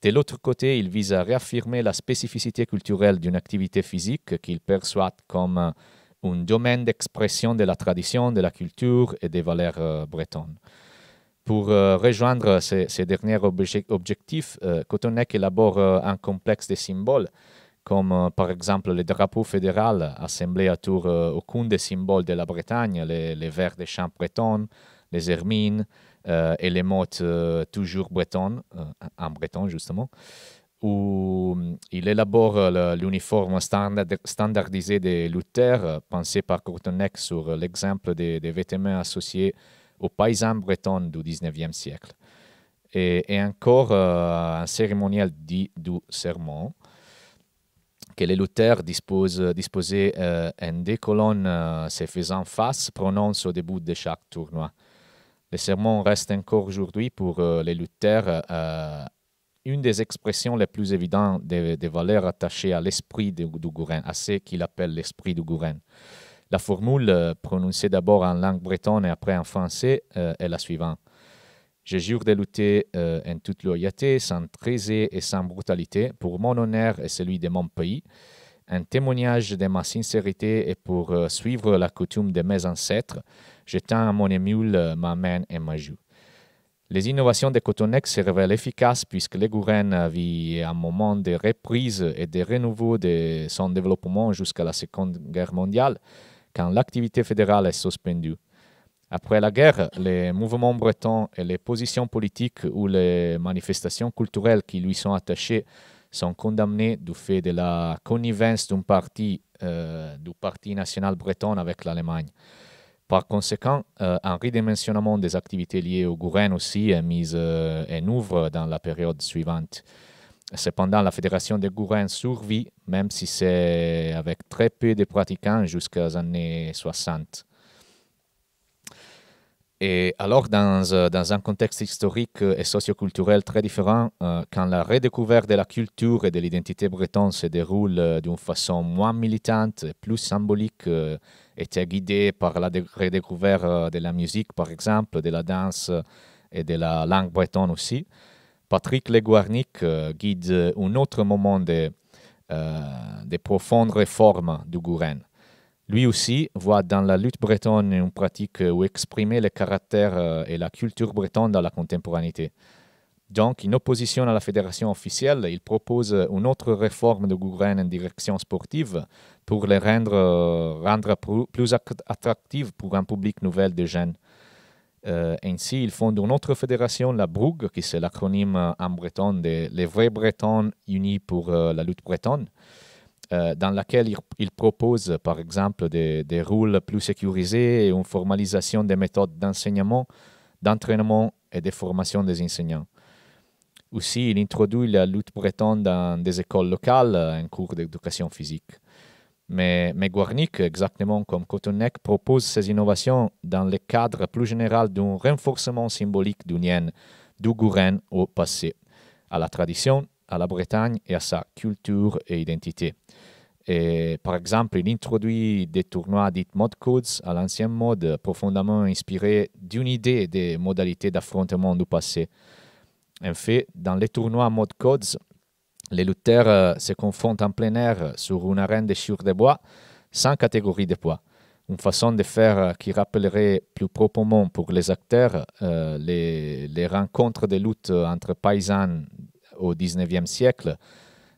De l'autre côté, il vise à réaffirmer la spécificité culturelle d'une activité physique qu'il perçoit comme un domaine d'expression de la tradition, de la culture et des valeurs bretonnes. Pour rejoindre ces derniers objectifs, Cotonec élabore un complexe de symboles, comme par exemple le drapeau fédéral assemblé autour aucun des symboles de la Bretagne, les vers des champs bretons, les hermines et les mots toujours bretons, en breton justement, où il élabore l'uniforme standardisé des lutteurs, pensé par Cotonec sur l'exemple des vêtements associés aux paysans bretons du XIXe siècle. Et encore un cérémonial dit du serment, que les lutteurs disposaient en deux colonnes se faisant face prononcent au début de chaque tournoi. Le serment reste encore aujourd'hui pour les lutteurs une des expressions les plus évidentes des valeurs attachées à l'esprit du Gouren, à ce qu'il appelle l'esprit du Gouren. La formule, prononcée d'abord en langue bretonne et après en français, est la suivante. Je jure de lutter en toute loyauté, sans trahison et sans brutalité, pour mon honneur et celui de mon pays, un témoignage de ma sincérité et pour suivre la coutume de mes ancêtres, je tends à mon émule ma main et ma joue. Les innovations de Cotonec se révèlent efficaces puisque le Gouren vit un moment de reprise et de renouveau de son développement jusqu'à la Seconde Guerre mondiale, quand l'activité fédérale est suspendue. Après la guerre, les mouvements bretons et les positions politiques ou les manifestations culturelles qui lui sont attachées sont condamnés du fait de la connivence du Parti national breton avec l'Allemagne. Par conséquent, un redimensionnement des activités liées au Gouren aussi est mis en œuvre dans la période suivante. Cependant, la fédération des Gouren survit, même si c'est avec très peu de pratiquants jusqu'aux années 60. Et alors, dans un contexte historique et socioculturel très différent, quand la redécouverte de la culture et de l'identité bretonne se déroule d'une façon moins militante, plus symbolique, était guidée par la redécouverte de la musique, par exemple, de la danse et de la langue bretonne aussi, Patrick Leguarnic guide un autre moment de profondes réformes du Gouren. Lui aussi voit dans la lutte bretonne une pratique où exprimer le caractère et la culture bretonne dans la contemporanéité. Donc, en opposition à la fédération officielle, il propose une autre réforme du Gouren en direction sportive pour les rendre plus attractifs pour un public nouvel de jeunes. Ainsi, il fonde une autre fédération, la Brugg, qui c'est l'acronyme en breton de Les Vrais Bretons Unis pour la lutte bretonne, dans laquelle il propose, par exemple, des rôles plus sécurisés et une formalisation des méthodes d'enseignement, d'entraînement et de formation des enseignants. Aussi, il introduit la lutte bretonne dans des écoles locales en cours d'éducation physique. Mais Guarnic, exactement comme Cotonec, propose ces innovations dans le cadre plus général d'un renforcement symbolique du lien du Gouren au passé, à la tradition, à la Bretagne et à sa culture et identité. Et, par exemple, il introduit des tournois dits mode codes à l'ancien mode, profondément inspirés d'une idée des modalités d'affrontement du passé. En fait, dans les tournois mode codes, les lutteurs se confrontent en plein air sur une arène de chures de bois, sans catégorie de poids. Une façon de faire qui rappellerait plus proprement pour les acteurs les rencontres de lutte entre paysans au XIXe siècle,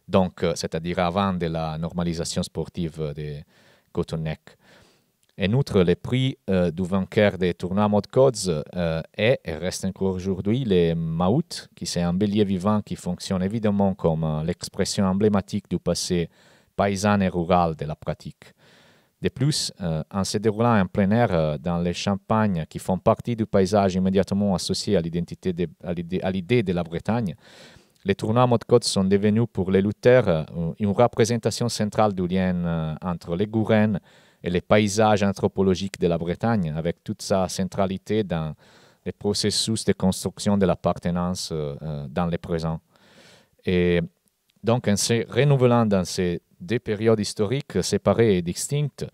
donc c'est-à-dire avant de la normalisation sportive de Cotonec. En outre, le prix du vainqueur des tournois mode codes est et reste encore aujourd'hui le Maout, qui c'est un bélier vivant qui fonctionne évidemment comme l'expression emblématique du passé paysan et rural de la pratique. De plus, en se déroulant en plein air dans les champagnes qui font partie du paysage immédiatement associé à l'idée de la Bretagne, les tournois mode codes sont devenus pour les lutteurs une représentation centrale du lien entre les gourènes et les paysages anthropologiques de la Bretagne, avec toute sa centralité dans les processus de construction de l'appartenance dans le présent. Et donc, en se renouvelant dans ces deux périodes historiques séparées et distinctes,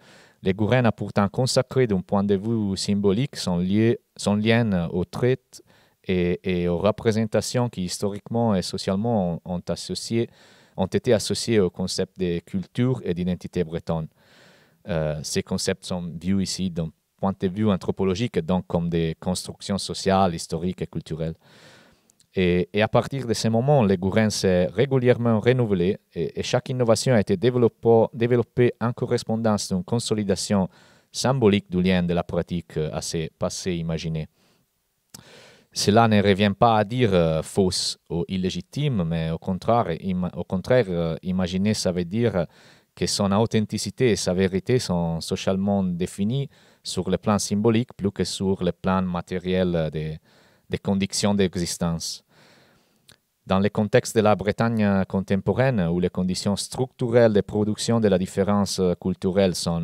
les gourènes ont pourtant consacré d'un point de vue symbolique son lien aux traits et aux représentations qui historiquement et socialement ont été associées au concept de culture et d'identité bretonne. Ces concepts sont vus ici d'un point de vue anthropologique, donc comme des constructions sociales, historiques et culturelles. Et à partir de ce moment, les gourènes s'est régulièrement renouvelé et chaque innovation a été développée en correspondance d'une consolidation symbolique du lien de la pratique à ses passés imaginés. Cela ne revient pas à dire fausse ou illégitime, mais au contraire, imaginer, ça veut dire que son authenticité et sa vérité sont socialement définies sur le plan symbolique plus que sur le plan matériel des conditions d'existence. Dans le contexte de la Bretagne contemporaine, où les conditions structurelles de production de la différence culturelle sont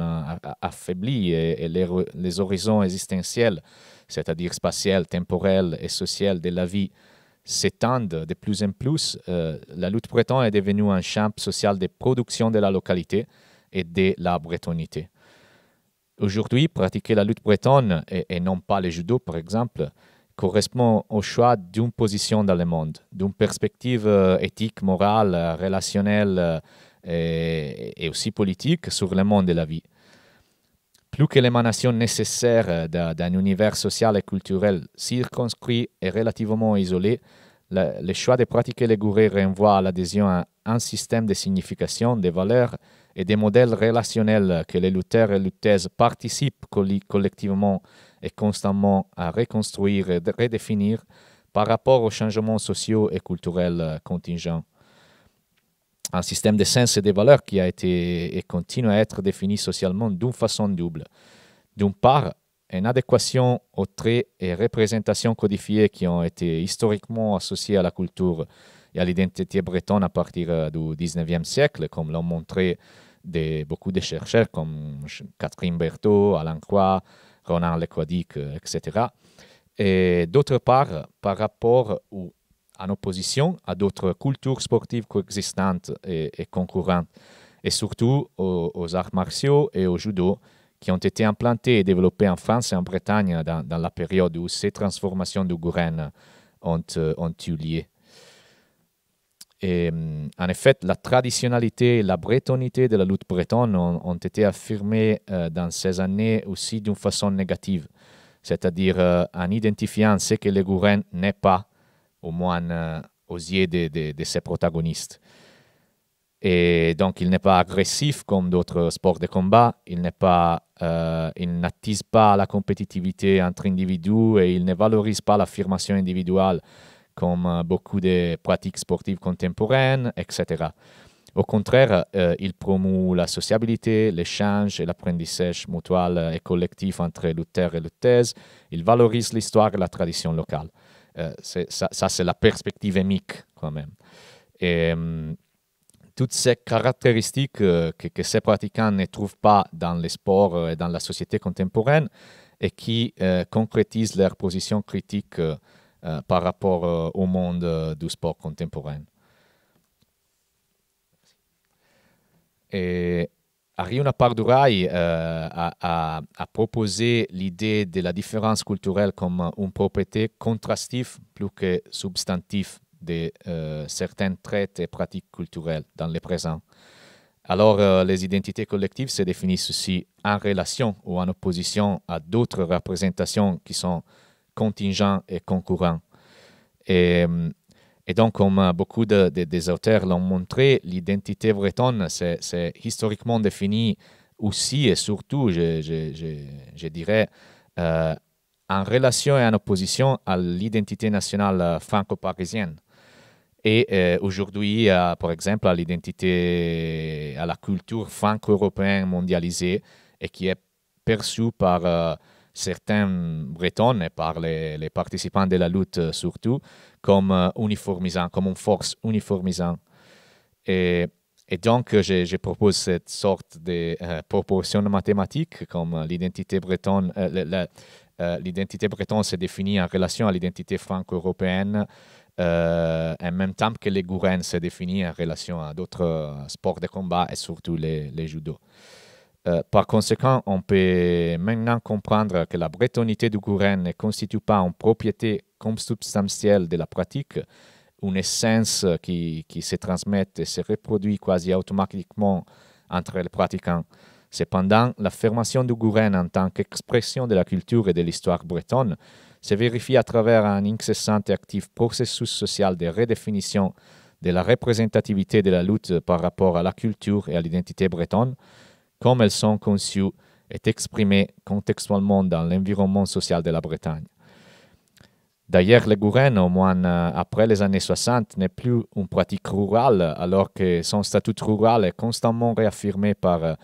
affaiblies et les horizons existentiels, c'est-à-dire spatial, temporel et social de la vie, s'étendent de plus en plus, la lutte bretonne est devenue un champ social de production de la localité et de la bretonité. Aujourd'hui, pratiquer la lutte bretonne, et non pas le judo par exemple, correspond au choix d'une position dans le monde, d'une perspective éthique, morale, relationnelle et aussi politique sur le monde de la vie. Plus que l'émanation nécessaire d'un univers social et culturel circonscrit et relativement isolé, le choix de pratiquer les gourets renvoie à l'adhésion à un système de signification, de valeurs et des modèles relationnels que les lutteurs et lutteuses participent collectivement et constamment à reconstruire et redéfinir par rapport aux changements sociaux et culturels contingents. Un système de sens et de valeurs qui a été et continue à être défini socialement d'une façon double. D'une part, une adéquation aux traits et représentations codifiées qui ont été historiquement associés à la culture et à l'identité bretonne à partir du XIXe siècle, comme l'ont montré beaucoup de chercheurs comme Catherine Berthaud, Alain Croix, Ronan Lequadic, etc. Et d'autre part, par rapport en opposition à d'autres cultures sportives coexistantes et concurrentes, et surtout aux arts martiaux et au judo, qui ont été implantés et développés en France et en Bretagne dans la période où ces transformations du gourène ont eu lieu. Et en effet, la traditionnalité et la bretonité de la lutte bretonne ont été affirmées dans ces années aussi d'une façon négative, c'est-à-dire en identifiant ce que le gourène n'est pas, au moins aux yeux de ses protagonistes. Et donc, il n'est pas agressif comme d'autres sports de combat, il n'attise pas la compétitivité entre individus et il ne valorise pas l'affirmation individuelle comme beaucoup de pratiques sportives contemporaines, etc. Au contraire, il promeut la sociabilité, l'échange et l'apprentissage mutuel et collectif entre lutteurs et lutteuses. Il valorise l'histoire et la tradition locale. Ça, c'est la perspective émique quand même. Et toutes ces caractéristiques que ces pratiquants ne trouvent pas dans les sports et dans la société contemporaine et qui concrétisent leur position critique par rapport au monde du sport contemporain. Et Ariuna Parduraï a proposé l'idée de la différence culturelle comme une propriété contrastive plus que substantive de certains traits et pratiques culturelles dans le présent. Alors, les identités collectives se définissent aussi en relation ou en opposition à d'autres représentations qui sont contingents et concurrents. Et donc, comme beaucoup des auteurs l'ont montré, l'identité bretonne, c'est historiquement défini aussi et surtout, je dirais, en relation et en opposition à l'identité nationale franco-parisienne. Et aujourd'hui, par exemple, à l'identité, à la culture franco-européenne mondialisée et qui est perçue par certains Bretons et par les participants de la lutte surtout comme uniformisant, comme une force uniformisante. Et donc, je propose cette sorte de proportion mathématique comme l'identité bretonne. L'identité bretonne se définit en relation à l'identité franco-européenne en même temps que les Gouren se définit en relation à d'autres sports de combat et surtout les judo. Par conséquent, on peut maintenant comprendre que la bretonité du Gouren ne constitue pas une propriété consubstantielle de la pratique, une essence qui se transmet et se reproduit quasi automatiquement entre les pratiquants. Cependant, l'affirmation du Gouren en tant qu'expression de la culture et de l'histoire bretonne se vérifie à travers un incessant et actif processus social de redéfinition de la représentativité de la lutte par rapport à la culture et à l'identité bretonne, comme elles sont conçues et exprimées contextuellement dans l'environnement social de la Bretagne. D'ailleurs, le Gouren, au moins après les années 60, n'est plus une pratique rurale, alors que son statut rural est constamment réaffirmé par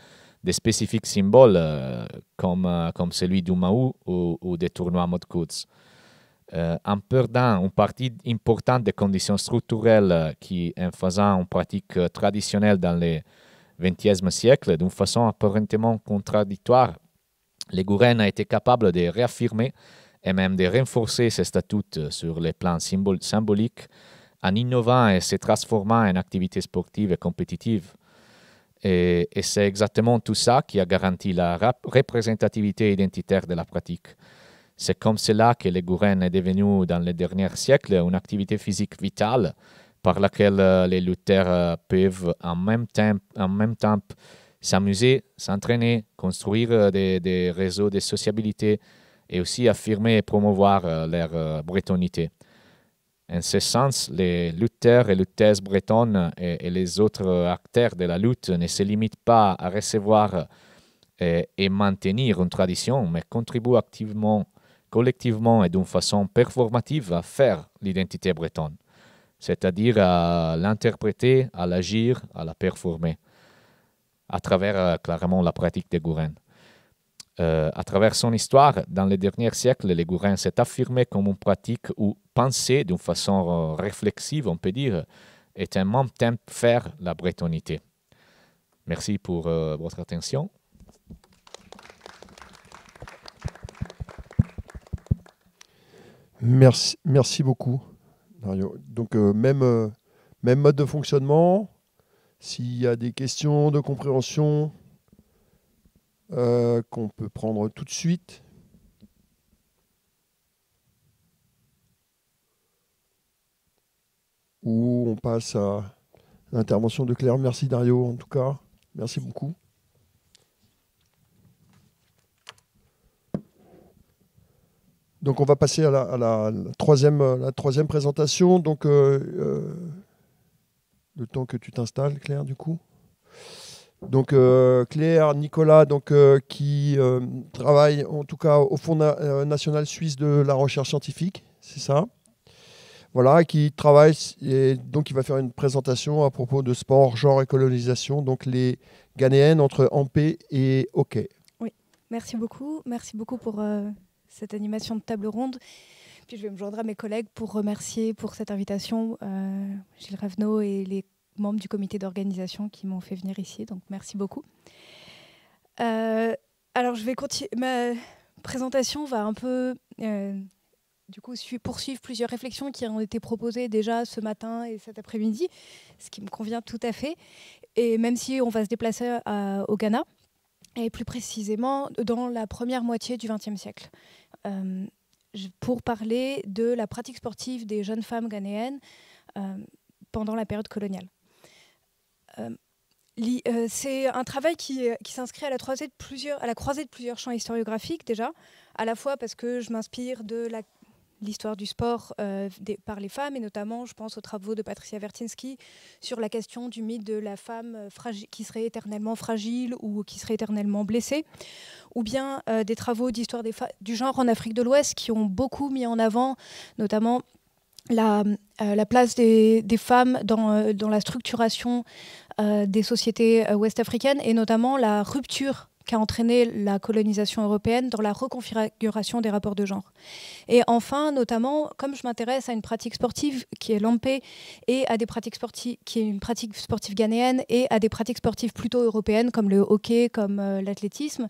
des spécifiques symboles comme celui du Mahou ou des tournois mode course. En perdant une partie importante des conditions structurelles qui, en faisant une pratique traditionnelle dans le XXe siècle, d'une façon apparemment contradictoire, le Gouren a été capable de réaffirmer et même de renforcer ses statuts sur les plans symboliques en innovant et se transformant en activités sportives et compétitives. Et c'est exactement tout ça qui a garanti la représentativité identitaire de la pratique. C'est comme cela que le Gouren est devenu, dans les derniers siècles, une activité physique vitale par laquelle les lutteurs peuvent en même temps s'amuser, s'entraîner, construire des réseaux de sociabilité et aussi affirmer et promouvoir leur bretonité. En ce sens, les lutteurs et lutteuses bretonnes et les autres acteurs de la lutte ne se limitent pas à recevoir et maintenir une tradition, mais contribuent activement, collectivement et d'une façon performative à faire l'identité bretonne, c'est-à-dire à l'interpréter, à l'agir, à la performer, à travers clairement la pratique des Gouren. À travers son histoire, dans les derniers siècles, le Gouren s'est affirmé comme une pratique où penser d'une façon réflexive, on peut dire, est en même temps faire la bretonité. Merci pour votre attention. Merci beaucoup, Dario. Donc, même mode de fonctionnement. S'il y a des questions de compréhension qu'on peut prendre tout de suite. Ou on passe à l'intervention de Claire. Merci Dario, en tout cas. Merci beaucoup. Donc on va passer à la troisième présentation. Donc le temps que tu t'installes, Claire, du coup. Donc Claire, Nicolas, donc, qui travaille en tout cas au Fonds national suisse de la recherche scientifique, c'est ça. Voilà, qui travaille et donc il va faire une présentation à propos de sport, genre et colonisation, donc les Ghanéennes entre ampé et hockey. Oui, merci beaucoup pour cette animation de table ronde. Puis je vais me joindre à mes collègues pour remercier pour cette invitation Gilles Ravenot et les membres du comité d'organisation qui m'ont fait venir ici, donc merci beaucoup. Alors je vais continuer, ma présentation va un peu du coup poursuivre plusieurs réflexions qui ont été proposées déjà ce matin et cet après-midi, ce qui me convient tout à fait, et même si on va se déplacer au Ghana, et plus précisément dans la première moitié du XXe siècle, pour parler de la pratique sportive des jeunes femmes ghanéennes pendant la période coloniale. C'est un travail qui s'inscrit à la croisée de plusieurs champs historiographiques déjà, à la fois parce que je m'inspire de l'histoire du sport par les femmes, et notamment, je pense aux travaux de Patricia Vertinsky sur la question du mythe de la femme qui serait éternellement fragile ou qui serait éternellement blessée, ou bien des travaux d'histoire du genre en Afrique de l'Ouest qui ont beaucoup mis en avant, notamment la place des femmes dans la structuration des sociétés ouest-africaines, et notamment la rupture qu'a entraîné la colonisation européenne dans la reconfiguration des rapports de genre. Et enfin, notamment, comme je m'intéresse à une pratique sportive qui est l'AMPE, et à des pratiques sportives, qui est une pratique sportive ghanéenne, et à des pratiques sportives plutôt européennes, comme le hockey, comme l'athlétisme,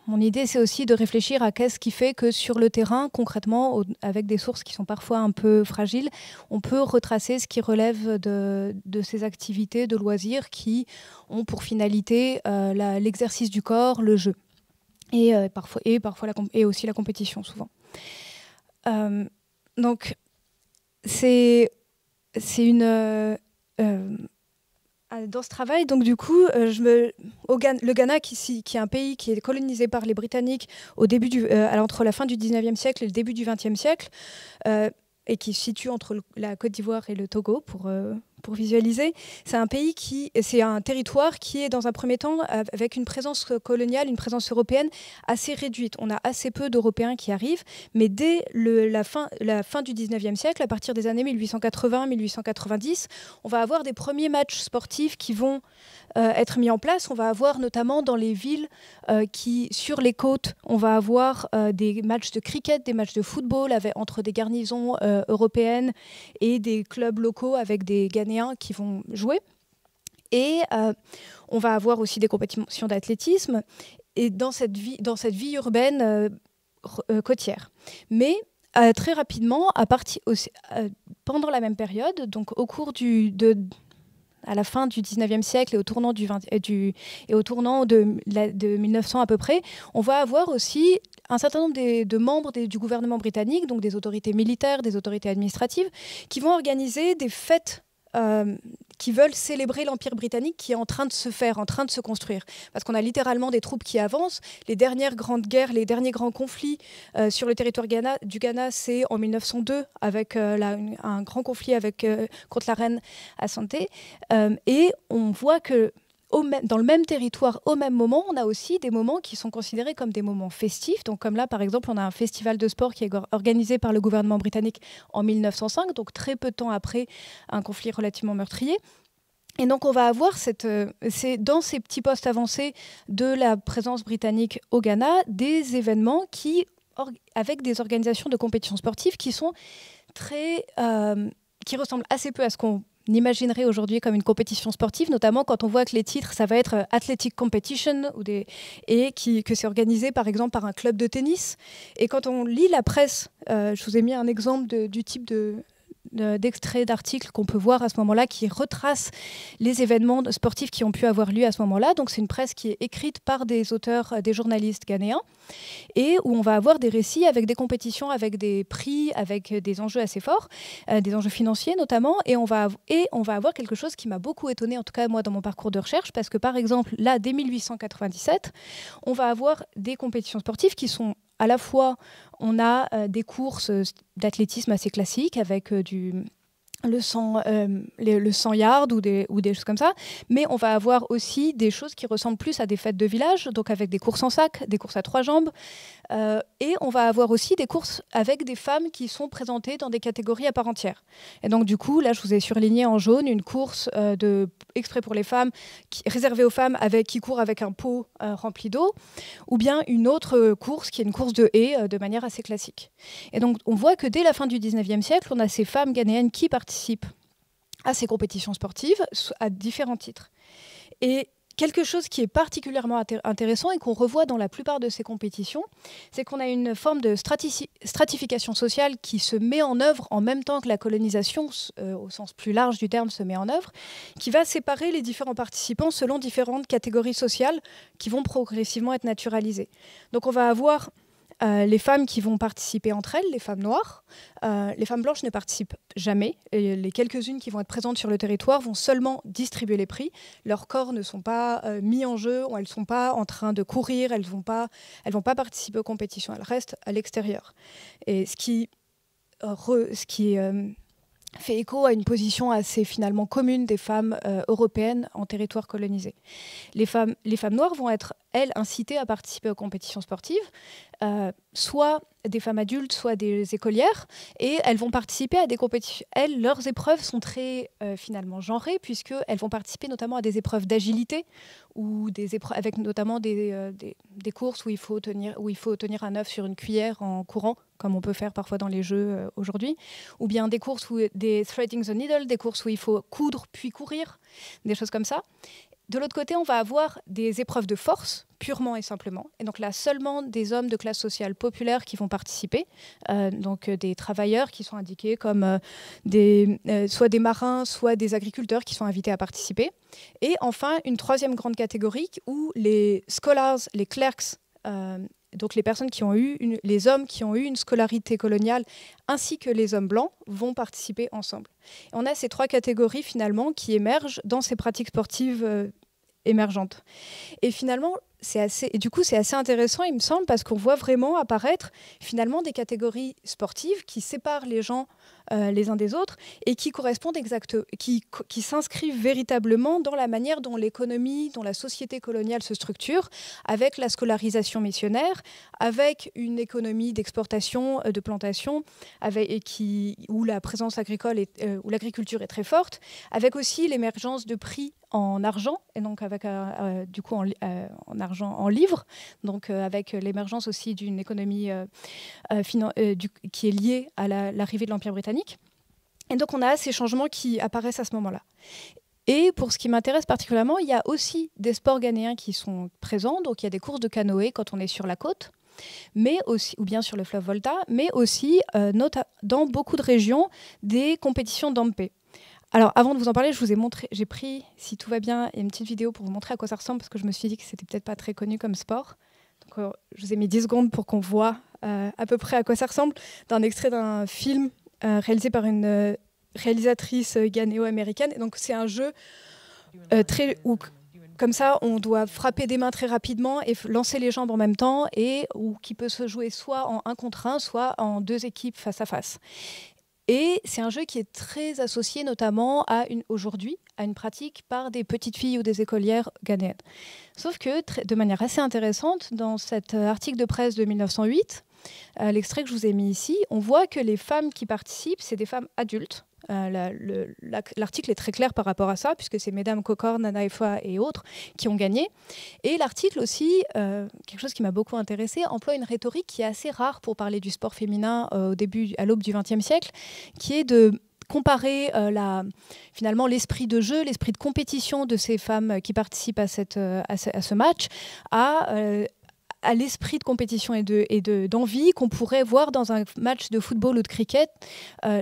mon idée, c'est aussi de réfléchir à qu'est-ce qui fait que sur le terrain, concrètement, avec des sources qui sont parfois un peu fragiles, on peut retracer ce qui relève de ces activités de loisirs qui ont pour finalité l'exercice du corps, le jeu, et aussi la compétition, souvent. Donc, c'est une... dans ce travail, donc du coup, le Ghana, qui est un pays qui est colonisé par les Britanniques entre la fin du 19e siècle et le début du 20e siècle, et qui se situe entre la Côte d'Ivoire et le Togo, pour visualiser. C'est un territoire qui est dans un premier temps avec une présence coloniale, une présence européenne assez réduite. On a assez peu d'Européens qui arrivent, mais dès la fin du 19e siècle, à partir des années 1880-1890, on va avoir des premiers matchs sportifs qui vont être mis en place. On va avoir notamment dans les villes sur les côtes, on va avoir des matchs de cricket, des matchs de football entre des garnisons européennes et des clubs locaux avec des Ghanéens qui vont jouer. Et on va avoir aussi des compétitions d'athlétisme et dans cette vie urbaine côtière. Mais très rapidement, pendant la même période, donc au cours à la fin du 19e siècle et au tournant de 1900 à peu près, on va avoir aussi un certain nombre de membres du gouvernement britannique, donc des autorités militaires, des autorités administratives, qui vont organiser des fêtes qui veulent célébrer l'Empire britannique qui est en train de se faire, en train de se construire. Parce qu'on a littéralement des troupes qui avancent. Les dernières grandes guerres, les derniers grands conflits sur le territoire du Ghana, c'est en 1902, avec un grand conflit contre la reine Asante. Et on voit que dans le même territoire, au même moment, on a aussi des moments qui sont considérés comme des moments festifs. Donc, comme là, par exemple, on a un festival de sport qui est organisé par le gouvernement britannique en 1905, donc très peu de temps après un conflit relativement meurtrier. Et donc, on va avoir dans ces petits postes avancés de la présence britannique au Ghana, des événements avec des organisations de compétitions sportives qui sont qui ressemblent assez peu à ce qu'on imaginerait aujourd'hui comme une compétition sportive, notamment quand on voit que les titres, ça va être Athletic Competition, que c'est organisé par exemple par un club de tennis. Et quand on lit la presse, je vous ai mis un exemple du type d'extraits d'articles qu'on peut voir à ce moment-là qui retracent les événements sportifs qui ont pu avoir lieu à ce moment-là. Donc c'est une presse qui est écrite par des auteurs, des journalistes ghanéens, et où on va avoir des récits avec des compétitions, avec des prix, avec des enjeux assez forts, des enjeux financiers notamment, et on va avoir quelque chose qui m'a beaucoup étonnée, en tout cas moi dans mon parcours de recherche, parce que par exemple là, dès 1897, on va avoir des compétitions sportives qui sont à la fois, on a des courses d'athlétisme assez classiques avec le 100 yards ou des choses comme ça, mais on va avoir aussi des choses qui ressemblent plus à des fêtes de village, donc avec des courses en sac, des courses à 3 jambes, et on va avoir aussi des courses avec des femmes qui sont présentées dans des catégories à part entière. Et donc du coup, là je vous ai surligné en jaune une course exprès pour les femmes, réservée aux femmes, qui court avec un pot rempli d'eau, ou bien une autre course qui est une course de haies de manière assez classique. Et donc on voit que dès la fin du 19e siècle, on a ces femmes ghanéennes qui participent à ces compétitions sportives à différents titres. Et quelque chose qui est particulièrement intéressant et qu'on revoit dans la plupart de ces compétitions, c'est qu'on a une forme de stratification sociale qui se met en œuvre en même temps que la colonisation, au sens plus large du terme, se met en œuvre, qui va séparer les différents participants selon différentes catégories sociales qui vont progressivement être naturalisées. Donc on va avoir les femmes qui vont participer entre elles, les femmes noires. Les femmes blanches ne participent jamais. Et les quelques-unes qui vont être présentes sur le territoire vont seulement distribuer les prix. Leurs corps ne sont pas mis en jeu, elles ne sont pas en train de courir, elles ne vont pas participer aux compétitions, elles restent à l'extérieur. Et ce qui fait écho à une position assez finalement commune des femmes européennes en territoire colonisé. Les femmes noires vont être, elles, incitées à participer aux compétitions sportives, soit des femmes adultes, soit des écolières, et elles vont participer à des compétitions. Elles, leurs épreuves sont très finalement genrées, puisqu'elles vont participer notamment à des épreuves d'agilité, ou des épreuves avec notamment des courses où il faut tenir un œuf sur une cuillère en courant, comme on peut faire parfois dans les jeux aujourd'hui, ou bien des courses des threading the needle, des courses où il faut coudre puis courir, des choses comme ça. De l'autre côté, on va avoir des épreuves de force, purement et simplement. Et donc là, seulement des hommes de classe sociale populaire qui vont participer. Donc des travailleurs qui sont indiqués comme soit des marins, soit des agriculteurs qui sont invités à participer. Et enfin, une troisième grande catégorie où les scholars, les clerks, donc les personnes qui ont les hommes qui ont eu une scolarité coloniale, ainsi que les hommes blancs, vont participer ensemble. Et on a ces trois catégories finalement qui émergent dans ces pratiques sportives émergentes. Et finalement, c'est assez intéressant, il me semble, parce qu'on voit vraiment apparaître finalement des catégories sportives qui séparent les gens les uns des autres et qui correspondent qui s'inscrivent véritablement dans la manière dont l'économie, dont la société coloniale se structure, avec la scolarisation missionnaire, avec une économie d'exportation, de plantation, où la présence agricole, où l'agriculture est très forte, avec aussi l'émergence de prix en argent, et donc avec du coup en argent en livres, donc avec l'émergence aussi d'une économie qui est liée à l'arrivée de l'Empire britannique. Et donc on a ces changements qui apparaissent à ce moment-là. Et pour ce qui m'intéresse particulièrement, il y a aussi des sports ghanéens qui sont présents, donc il y a des courses de canoë quand on est sur la côte, mais aussi, ou bien sur le fleuve Volta, mais aussi dans beaucoup de régions, des compétitions d'ampé. Alors, avant de vous en parler, j'ai pris, si tout va bien, une petite vidéo pour vous montrer à quoi ça ressemble, parce que je me suis dit que c'était peut-être pas très connu comme sport. Donc, je vous ai mis 10 secondes pour qu'on voit à peu près à quoi ça ressemble, d'un extrait d'un film réalisé par une réalisatrice ghanéo-américaine. Et donc, c'est un jeu où, comme ça, on doit frapper des mains très rapidement et lancer les jambes en même temps, qui peut se jouer soit en 1 contre 1, soit en 2 équipes face à face. Et c'est un jeu qui est très associé notamment aujourd'hui à une pratique par des petites filles ou des écolières ghanéennes. Sauf que, de manière assez intéressante, dans cet article de presse de 1908, l'extrait que je vous ai mis ici, on voit que les femmes qui participent, c'est des femmes adultes. L'article est très clair par rapport à ça, puisque c'est Mesdames Kokor, Nana Efwa et autres qui ont gagné. Et l'article aussi, quelque chose qui m'a beaucoup intéressée, emploie une rhétorique qui est assez rare pour parler du sport féminin à l'aube du XXe siècle, qui est de comparer finalement l'esprit de jeu, l'esprit de compétition de ces femmes qui participent à ce match à l'esprit de compétition et d'envie qu'on pourrait voir dans un match de football ou de cricket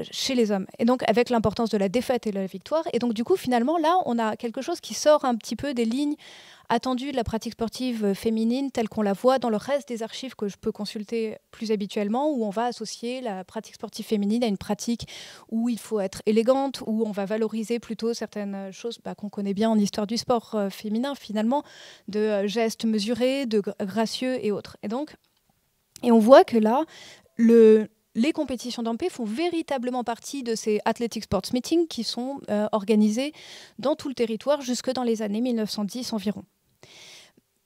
chez les hommes. Et donc, avec l'importance de la défaite et de la victoire. Et donc, du coup, finalement, là, on a quelque chose qui sort un petit peu des lignes attendues de la pratique sportive féminine telle qu'on la voit dans le reste des archives que je peux consulter plus habituellement, où on va associer la pratique sportive féminine à une pratique où il faut être élégante, où on va valoriser plutôt certaines choses qu'on connaît bien en histoire du sport féminin, finalement, de gestes mesurés, de gracieux et autres. Et on voit que là, les compétitions d'ampé font véritablement partie de ces Athletic Sports Meetings qui sont organisés dans tout le territoire jusque dans les années 1910 environ.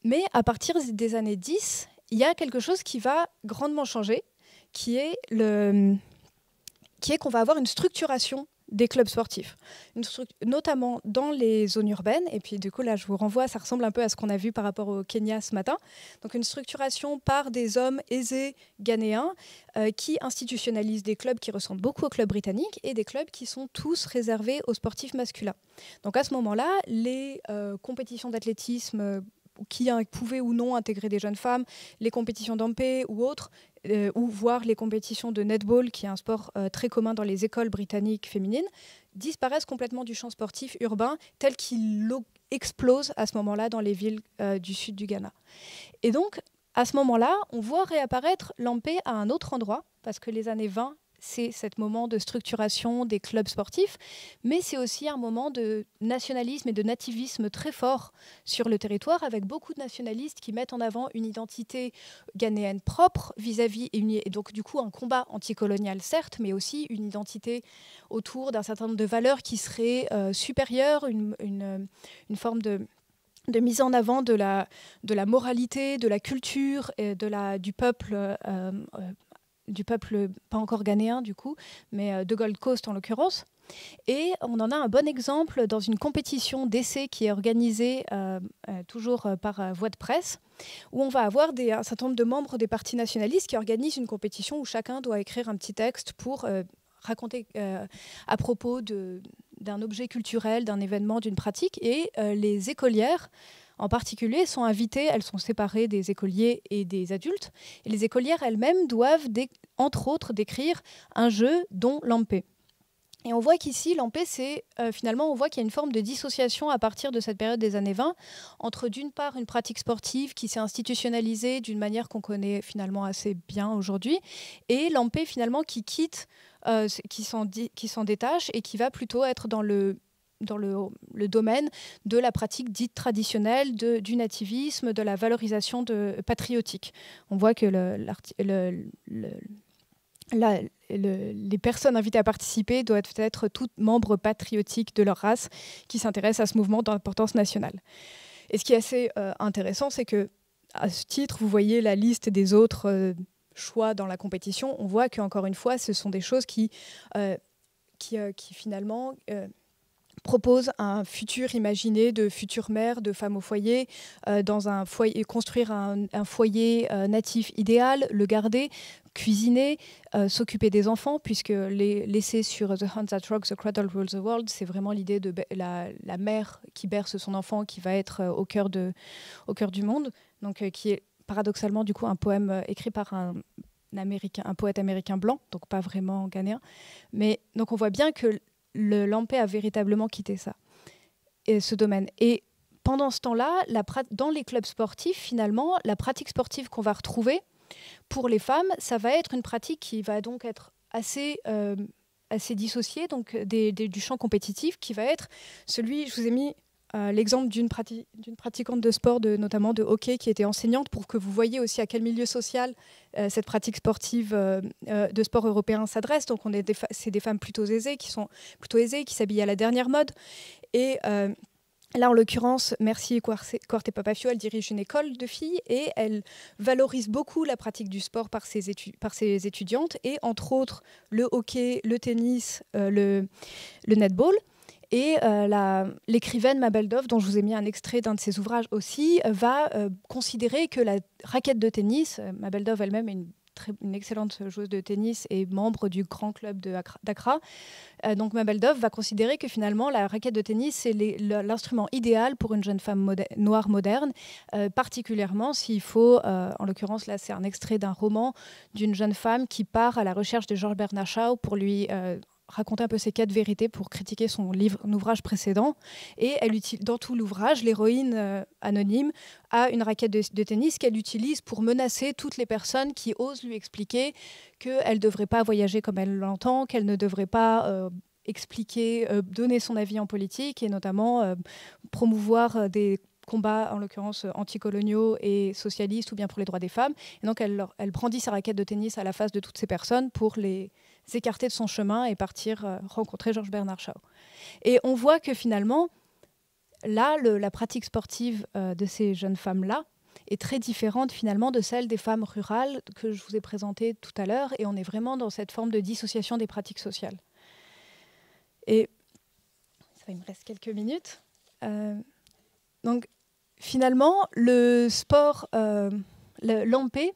Mais à partir des années 10, il y a quelque chose qui va grandement changer, qui est qu'on va avoir une structuration des clubs sportifs, notamment dans les zones urbaines. Et puis du coup, là, je vous renvoie, ça ressemble un peu à ce qu'on a vu par rapport au Kenya ce matin. Donc une structuration par des hommes aisés ghanéens qui institutionnalisent des clubs qui ressemblent beaucoup aux clubs britanniques et des clubs qui sont tous réservés aux sportifs masculins. Donc à ce moment-là, les compétitions d'athlétisme qui pouvaient ou non intégrer des jeunes femmes, les compétitions d'ampé ou autres, ou voire les compétitions de netball, qui est un sport très commun dans les écoles britanniques féminines, disparaissent complètement du champ sportif urbain tel qu'il explose à ce moment-là dans les villes du sud du Ghana. Et donc, à ce moment-là, on voit réapparaître Lampé à un autre endroit, parce que les années 20, c'est ce moment de structuration des clubs sportifs, mais c'est aussi un moment de nationalisme et de nativisme très fort sur le territoire, avec beaucoup de nationalistes qui mettent en avant une identité ghanéenne propre vis-à-vis, et donc du coup un combat anticolonial certes, mais aussi une identité autour d'un certain nombre de valeurs qui seraient supérieures, une forme de mise en avant de la moralité, de la culture et du peuple pas encore ghanéen du coup, mais de Gold Coast en l'occurrence. Et on en a un bon exemple dans une compétition d'essais qui est organisée toujours par voie de presse, où on va avoir un certain nombre de membres des partis nationalistes qui organisent une compétition où chacun doit écrire un petit texte pour raconter à propos d'un objet culturel, d'un événement, d'une pratique. Et les écolières en particulier sont invitées, elles sont séparées des écoliers et des adultes, et les écolières elles-mêmes doivent, entre autres, décrire un jeu dont Lampé. Et on voit qu'ici, Lampé, finalement, on voit qu'il y a une forme de dissociation à partir de cette période des années 20, entre d'une part une pratique sportive qui s'est institutionnalisée d'une manière qu'on connaît finalement assez bien aujourd'hui, et Lampé finalement qui quitte, qui s'en détache et qui va plutôt être dans le domaine de la pratique dite traditionnelle, du nativisme, de la valorisation patriotique. On voit que les personnes invitées à participer doivent être toutes membres patriotiques de leur race qui s'intéressent à ce mouvement d'importance nationale. Et ce qui est assez intéressant, c'est que à ce titre, vous voyez la liste des autres choix dans la compétition. On voit qu'encore une fois, ce sont des choses qui finalement propose un futur imaginé de futures mères, de femmes au foyer, dans un foyer, construire un foyer natif idéal, le garder, cuisiner, s'occuper des enfants, puisque l'essai sur The Hand That Rocks the Cradle Rules the World, c'est vraiment l'idée de la mère qui berce son enfant, qui va être au cœur du monde, donc qui est paradoxalement du coup un poème écrit par un poète américain blanc, donc pas vraiment ghanéen. Mais donc on voit bien que le Lampé a véritablement quitté ce domaine. Et pendant ce temps-là, dans les clubs sportifs, finalement, la pratique sportive qu'on va retrouver pour les femmes, ça va être une pratique qui va donc être assez dissociée donc du champ compétitif, qui va être celui, je vous ai mis l'exemple d'une pratiquante de sport, notamment de hockey, qui était enseignante, pour que vous voyez aussi à quel milieu social cette pratique sportive de sport européen s'adresse. Donc c'est des femmes plutôt aisées, qui s'habillent à la dernière mode. Et là, en l'occurrence, Merci Corte Papafio, elle dirige une école de filles et elle valorise beaucoup la pratique du sport par ses étudiantes, et entre autres le hockey, le tennis, le netball. Et l'écrivaine Mabel Dove, dont je vous ai mis un extrait d'un de ses ouvrages aussi, va considérer que la raquette de tennis, Mabel Dove elle-même est une excellente joueuse de tennis et membre du grand club d'Accra, donc Mabel Dove va considérer que finalement la raquette de tennis c'est l'instrument idéal pour une jeune femme noire moderne, particulièrement s'il faut, en l'occurrence là c'est un extrait d'un roman d'une jeune femme qui part à la recherche de Georges Bernard Shaw pour lui raconter un peu ses 4 vérités pour critiquer son ouvrage précédent. Et dans tout l'ouvrage, l'héroïne anonyme a une raquette de tennis qu'elle utilise pour menacer toutes les personnes qui osent lui expliquer qu'elle ne devrait pas voyager comme elle l'entend, qu'elle ne devrait pas donner son avis en politique, et notamment promouvoir des combats, en l'occurrence anticoloniaux et socialistes, ou bien pour les droits des femmes. Et donc elle brandit sa raquette de tennis à la face de toutes ces personnes pour les écarter de son chemin et partir rencontrer Georges Bernard Shaw. Et on voit que finalement, là, la pratique sportive de ces jeunes femmes-là est très différente finalement de celle des femmes rurales que je vous ai présentées tout à l'heure, et on est vraiment dans cette forme de dissociation des pratiques sociales. Et il me reste quelques minutes. Donc finalement, le sport... Lampé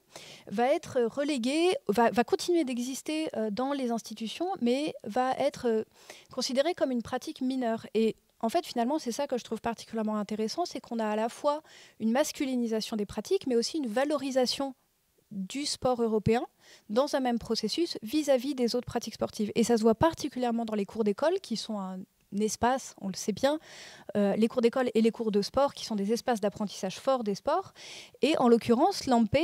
va être relégué, va continuer d'exister dans les institutions, mais va être considéré comme une pratique mineure. Et en fait, finalement, c'est ça que je trouve particulièrement intéressant, c'est qu'on a à la fois une masculinisation des pratiques, mais aussi une valorisation du sport européen dans un même processus vis-à-vis des autres pratiques sportives. Et ça se voit particulièrement dans les cours d'école, qui sont espace, on le sait bien, les cours d'école et les cours de sport, qui sont des espaces d'apprentissage fort des sports. Et en l'occurrence, l'AMPE,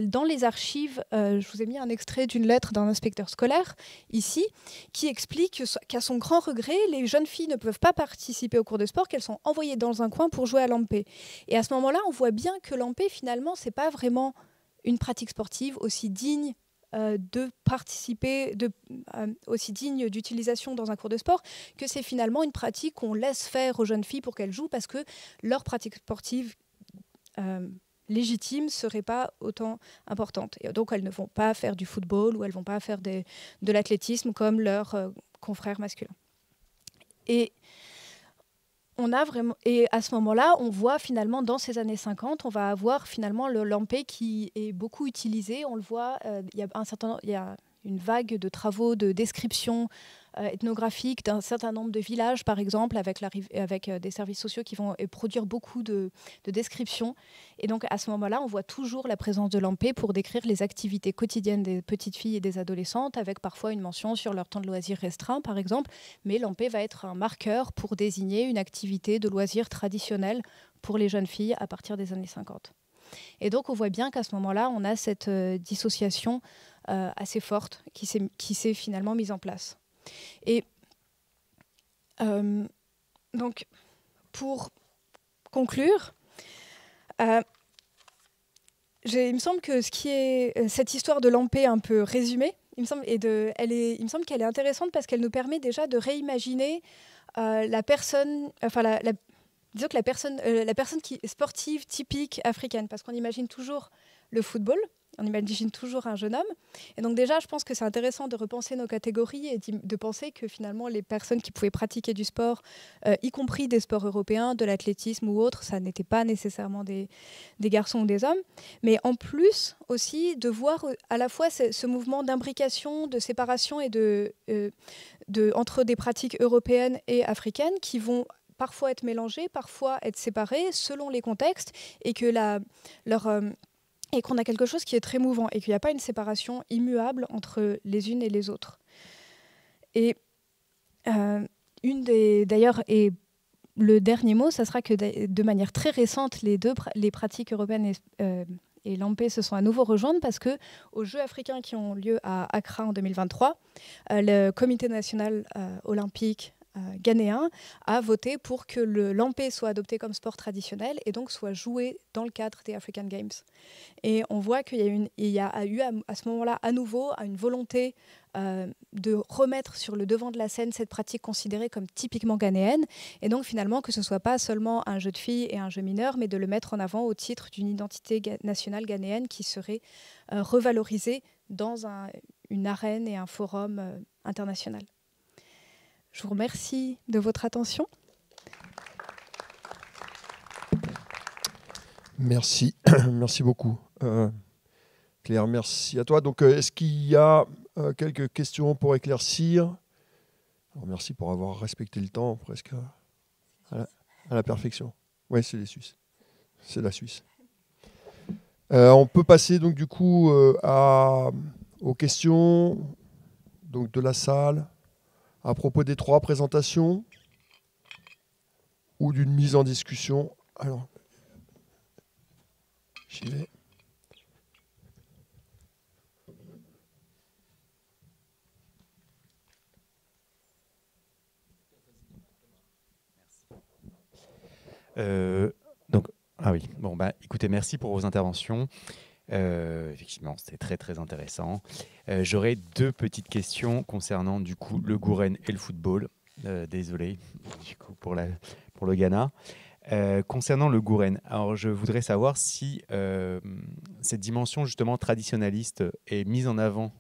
dans les archives, je vous ai mis un extrait d'une lettre d'un inspecteur scolaire, ici, qui explique qu'à son grand regret, les jeunes filles ne peuvent pas participer aux cours de sport, qu'elles sont envoyées dans un coin pour jouer à l'AMPE. Et à ce moment-là, on voit bien que l'AMPE, finalement, c'est pas vraiment une pratique sportive aussi digne de participer, aussi digne d'utilisation dans un cours de sport, que c'est finalement une pratique qu'on laisse faire aux jeunes filles pour qu'elles jouent, parce que leur pratique sportive légitime ne serait pas autant importante. Et donc elles ne vont pas faire du football ou elles ne vont pas faire de l'athlétisme comme leurs confrères masculins. Et à ce moment-là, on voit finalement dans ces années 50, on va avoir finalement le l'AMPE qui est beaucoup utilisé. On le voit, il y a une vague de travaux de description ethnographique d'un certain nombre de villages, par exemple, avec des services sociaux qui vont produire beaucoup de descriptions. Et donc, à ce moment-là, on voit toujours la présence de l'AMPE pour décrire les activités quotidiennes des petites filles et des adolescentes, avec parfois une mention sur leur temps de loisirs restreint, par exemple. Mais l'AMPE va être un marqueur pour désigner une activité de loisirs traditionnelle pour les jeunes filles à partir des années 50. Et donc, on voit bien qu'à ce moment-là, on a cette dissociation assez forte qui s'est finalement mise en place. Et donc, pour conclure, il me semble que cette histoire de l'AMPE un peu résumée, il me semble qu'elle est intéressante parce qu'elle nous permet déjà de réimaginer la personne, disons que la personne qui est sportive typique africaine, parce qu'on imagine toujours le football, on imagine toujours un jeune homme. Et donc déjà, je pense que c'est intéressant de repenser nos catégories et de penser que finalement, les personnes qui pouvaient pratiquer du sport, y compris des sports européens, de l'athlétisme ou autre, ça n'était pas nécessairement des garçons ou des hommes. Mais en plus aussi, de voir à la fois ce mouvement d'imbrication, de séparation et entre des pratiques européennes et africaines qui vont parfois être mélangées, parfois être séparées selon les contextes, et que et qu'on a quelque chose qui est très mouvant et qu'il n'y a pas une séparation immuable entre les unes et les autres. Et d'ailleurs, et le dernier mot, ça sera que de manière très récente, les pratiques européennes et l'AMPE se sont à nouveau rejointes parce que aux Jeux africains qui ont lieu à Accra en 2023, le Comité national olympique ghanéen a voté pour que l'AMPE soit adopté comme sport traditionnel et donc soit joué dans le cadre des African Games. Et on voit qu'il y a eu à ce moment-là à nouveau une volonté de remettre sur le devant de la scène cette pratique considérée comme typiquement ghanéenne, et donc finalement que ce ne soit pas seulement un jeu de filles et un jeu mineur, mais de le mettre en avant au titre d'une identité nationale ghanéenne qui serait revalorisée dans une arène et un forum international. Je vous remercie de votre attention. Merci, merci beaucoup. Claire, merci à toi. Donc, est-ce qu'il y a quelques questions pour éclaircir? Alors, merci pour avoir respecté le temps presque à la perfection. Oui, c'est les Suisses. C'est la Suisse. On peut passer donc du coup aux questions donc, de la salle à propos des 3 présentations ou d'une mise en discussion. Alors, j'y vais. Écoutez, merci pour vos interventions. Effectivement, c'était très très intéressant. J'aurais 2 petites questions concernant du coup le Gouren et le football. Désolé du coup pour le Ghana. Concernant le Gouren, alors je voudrais savoir si cette dimension justement traditionnaliste est mise en avant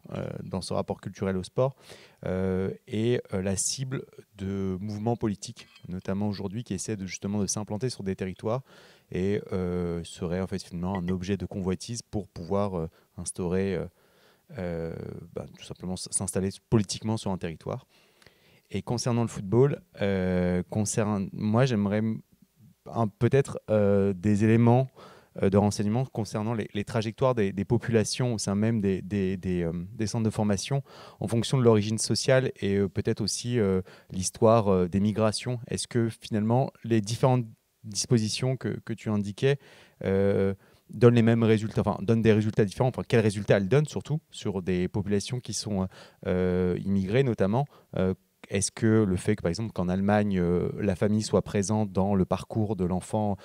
dans ce rapport culturel au sport et la cible de mouvements politiques, notamment aujourd'hui, qui essaient justement de s'implanter sur des territoires et serait en fait finalement un objet de convoitise pour pouvoir instaurer, tout simplement s'installer politiquement sur un territoire. Et concernant le football, moi j'aimerais peut-être des éléments de renseignements concernant les trajectoires des populations au sein même des centres de formation en fonction de l'origine sociale et peut-être aussi l'histoire des migrations. Est-ce que finalement les différentes dispositions que tu indiquais donnent les mêmes résultats, enfin donnent des résultats différents, enfin quels résultats elles donnent surtout sur des populations qui sont immigrées notamment est-ce que le fait que, par exemple, qu'en Allemagne, la famille soit présente dans le parcours de l'enfant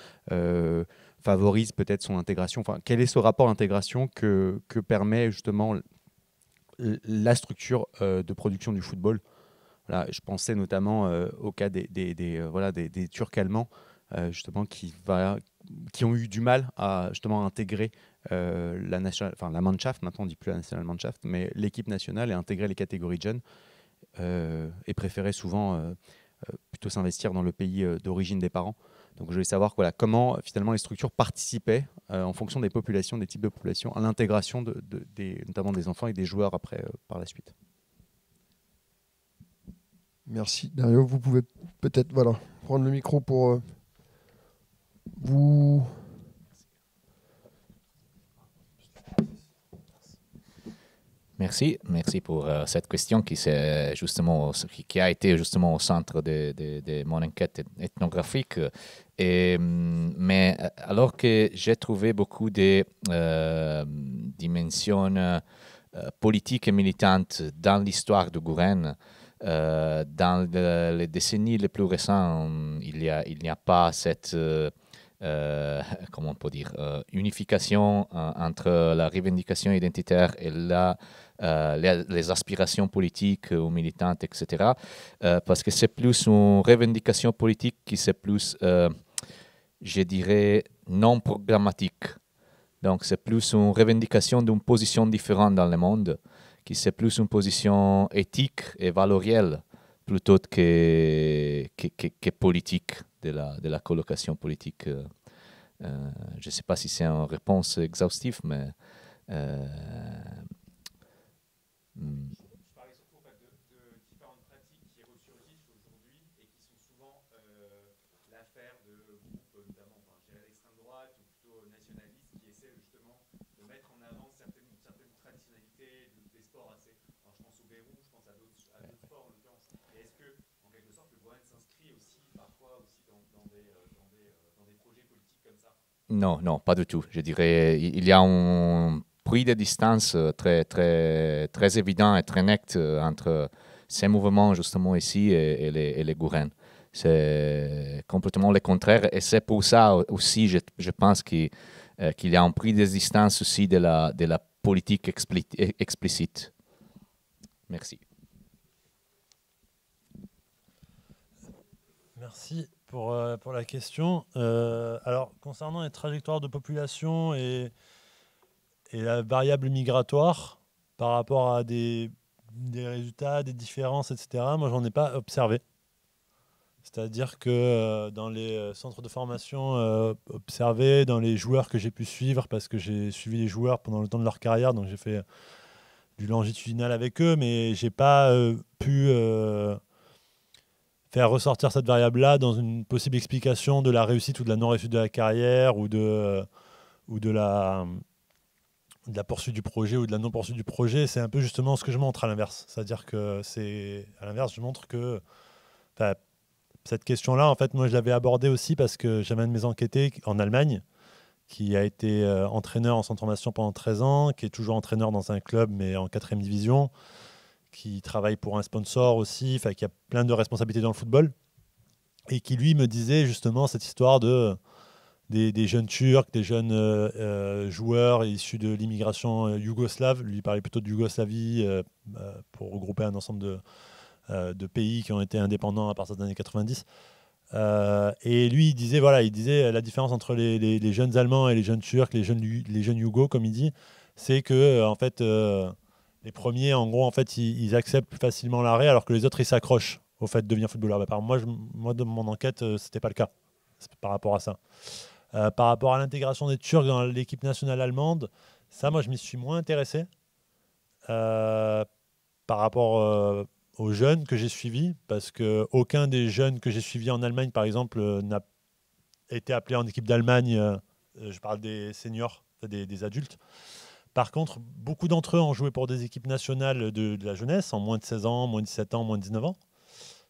favorise peut-être son intégration. Enfin, quel est ce rapport d'intégration que permet justement la structure de production du football? Voilà, je pensais notamment au cas des Turcs allemands justement qui ont eu du mal à justement intégrer la Mannschaft. Maintenant on dit plus la National Mannschaft, mais l'équipe nationale et intégrer les catégories de jeunes et préféraient souvent plutôt s'investir dans le pays d'origine des parents. Donc je voulais savoir comment finalement les structures participaient en fonction des populations, des types de populations, à l'intégration notamment des enfants et des joueurs après par la suite. Merci Dario, vous pouvez peut-être prendre le micro pour vous. Merci pour cette question qui a été justement au centre de mon enquête ethnographique. Mais alors que j'ai trouvé beaucoup de dimensions politiques et militantes dans l'histoire de Gouren, dans les décennies les plus récentes, il n'y a pas cette comment on peut dire, unification entre la revendication identitaire et les aspirations politiques ou militantes, etc. Parce que c'est plus une revendication politique qui c'est plus, je dirais, non programmatique. Donc c'est plus une revendication d'une position différente dans le monde, qui c'est plus une position éthique et valorielle plutôt que politique, de la colocation politique. Je ne sais pas si c'est une réponse exhaustive, mais... Je parlais surtout de différentes pratiques qui ressurgissent aujourd'hui et qui sont souvent l'affaire de groupes, notamment l'extrême droite ou plutôt nationalistes, qui essaient justement de mettre en avant certaines traditionnalités des sports assez. Alors je pense au Bérou, je pense à d'autres sports en l'occurrence. Et est-ce que, en quelque sorte, le Gouren s'inscrit aussi parfois dans des projets politiques comme ça? Non, pas du tout. Je dirais il y a un pris de distance très, très, très évident et très net entre ces mouvements justement ici et les Gouren. C'est complètement le contraire et c'est pour ça aussi, je pense qu'il y a un pris de distance aussi de la politique explicite. Merci. Merci pour la question. Alors, concernant les trajectoires de population et la variable migratoire par rapport à des résultats, des différences, etc., moi, j'en ai pas observé. C'est-à-dire que dans les centres de formation observés, dans les joueurs que j'ai pu suivre, parce que j'ai suivi les joueurs pendant le temps de leur carrière, donc j'ai fait du longitudinal avec eux, mais j'ai pas pu faire ressortir cette variable-là dans une possible explication de la réussite ou de la non-réussite de la carrière ou de la poursuite du projet ou de la non-poursuite du projet. C'est un peu justement ce que je montre à l'inverse. C'est-à-dire que à l'inverse, je montre que cette question-là, en fait, moi, je l'avais abordée aussi parce que j'avais un de mes enquêtés en Allemagne qui a été entraîneur en centre de formation pendant 13 ans, qui est toujours entraîneur dans un club, mais en 4e division, qui travaille pour un sponsor aussi, qui a plein de responsabilités dans le football, et qui, lui, me disait justement cette histoire des jeunes Turcs, des jeunes joueurs issus de l'immigration yougoslave. Lui, il parlait plutôt de Yougoslavie pour regrouper un ensemble de pays qui ont été indépendants à partir des années 90. Et lui, il disait la différence entre les jeunes Allemands et les jeunes Turcs, les jeunes Yougos, comme il dit, c'est que en fait, les premiers, en gros, en fait, ils acceptent plus facilement l'arrêt, alors que les autres, ils s'accrochent au fait de devenir footballeur. Moi, de mon enquête, c'était pas le cas par rapport à ça. Par rapport à l'intégration des Turcs dans l'équipe nationale allemande, ça, moi, je m'y suis moins intéressé par rapport aux jeunes que j'ai suivis, parce qu'aucun des jeunes que j'ai suivis en Allemagne, par exemple, n'a été appelé en équipe d'Allemagne Je parle des seniors, des adultes. Par contre, beaucoup d'entre eux ont joué pour des équipes nationales de la jeunesse, en moins de 16 ans, moins de 17 ans, moins de 19 ans.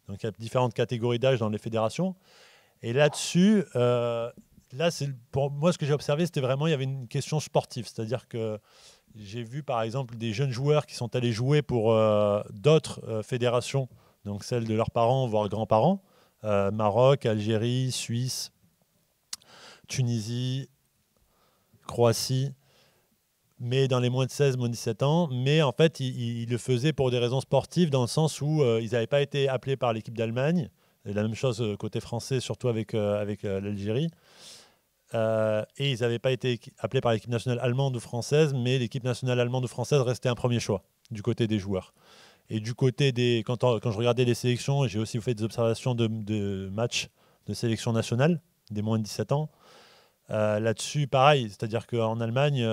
Donc il y a différentes catégories d'âge dans les fédérations. Et là-dessus, pour moi, ce que j'ai observé, c'était vraiment, il y avait une question sportive. C'est-à-dire que j'ai vu, par exemple, des jeunes joueurs qui sont allés jouer pour d'autres fédérations, donc celles de leurs parents, voire grands-parents, Maroc, Algérie, Suisse, Tunisie, Croatie, mais dans les moins de 16, moins de 17 ans. Mais en fait, ils le faisaient pour des raisons sportives, dans le sens où ils n'avaient pas été appelés par l'équipe d'Allemagne. Et la même chose côté français, surtout avec l'Algérie. Et ils n'avaient pas été appelés par l'équipe nationale allemande ou française, mais l'équipe nationale allemande ou française restait un premier choix du côté des joueurs. Et du côté des... Quand je regardais les sélections, j'ai aussi fait des observations de matchs de sélection nationale, des moins de 17 ans. Là-dessus, pareil, c'est-à-dire qu'en Allemagne,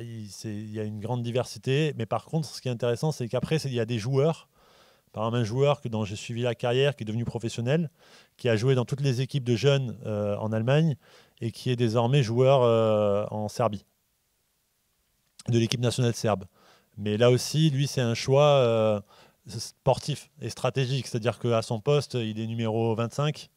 il y a une grande diversité. Mais par contre, ce qui est intéressant, c'est qu'après, il y a des joueurs, par exemple un joueur dont j'ai suivi la carrière, qui est devenu professionnel, qui a joué dans toutes les équipes de jeunes en Allemagne et qui est désormais joueur en Serbie, de l'équipe nationale serbe. Mais là aussi, lui, c'est un choix sportif et stratégique. C'est-à-dire qu'à son poste, il est numéro 25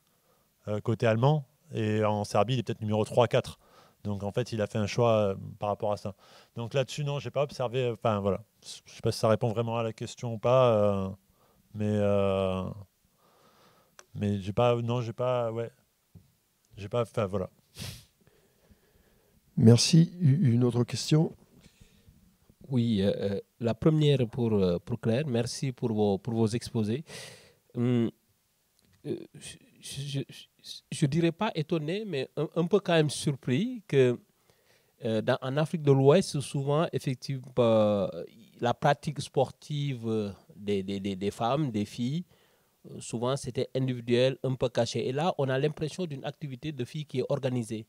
côté allemand. Et en Serbie, il est peut-être numéro 3-4. Donc, en fait, il a fait un choix par rapport à ça. Donc, là-dessus, non, je n'ai pas observé... Enfin, voilà. Je ne sais pas si ça répond vraiment à la question ou pas. Mais j'ai pas... Non, j'ai pas... Ouais. J'ai pas... Enfin, voilà. Merci. Une autre question? Oui, la première pour Claire. Merci pour vos exposés. Je dirais pas étonné, mais un peu quand même surpris que en Afrique de l'Ouest, souvent, effectivement, la pratique sportive des femmes, des filles, souvent c'était individuel, un peu caché. Et là, on a l'impression d'une activité de filles qui est organisée.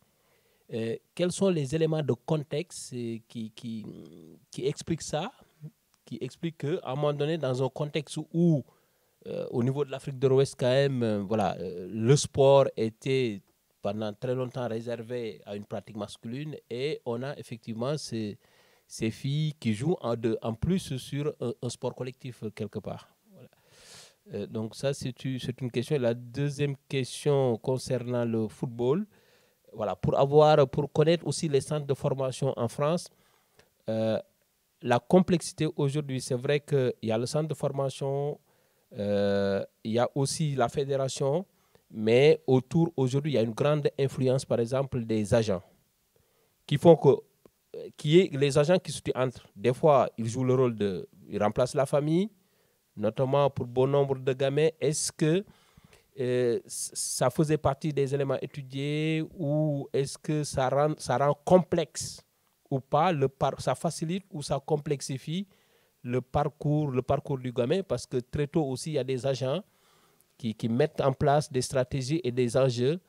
Quels sont les éléments de contexte qui expliquent ça, qui expliquent qu'à un moment donné, dans un contexte où au niveau de l'Afrique de l'Ouest, quand même, le sport était pendant très longtemps réservé à une pratique masculine et on a effectivement ces filles qui jouent en plus sur un sport collectif quelque part. Voilà. Donc ça, c'est une question. La deuxième question concernant le football, voilà, pour connaître aussi les centres de formation en France, la complexité aujourd'hui, c'est vrai qu'il y a le centre de formation, il y a aussi la fédération, mais autour, aujourd'hui, il y a une grande influence, par exemple, des agents qui font les agents qui se entre. Des fois, ils jouent le rôle ils remplacent la famille, notamment pour bon nombre de gamins. Est-ce que ça faisait partie des éléments étudiés ou est-ce que ça rend complexe ou pas, ça facilite ou ça complexifie le parcours du gamin, parce que très tôt aussi, il y a des agents qui mettent en place des stratégies et des enjeux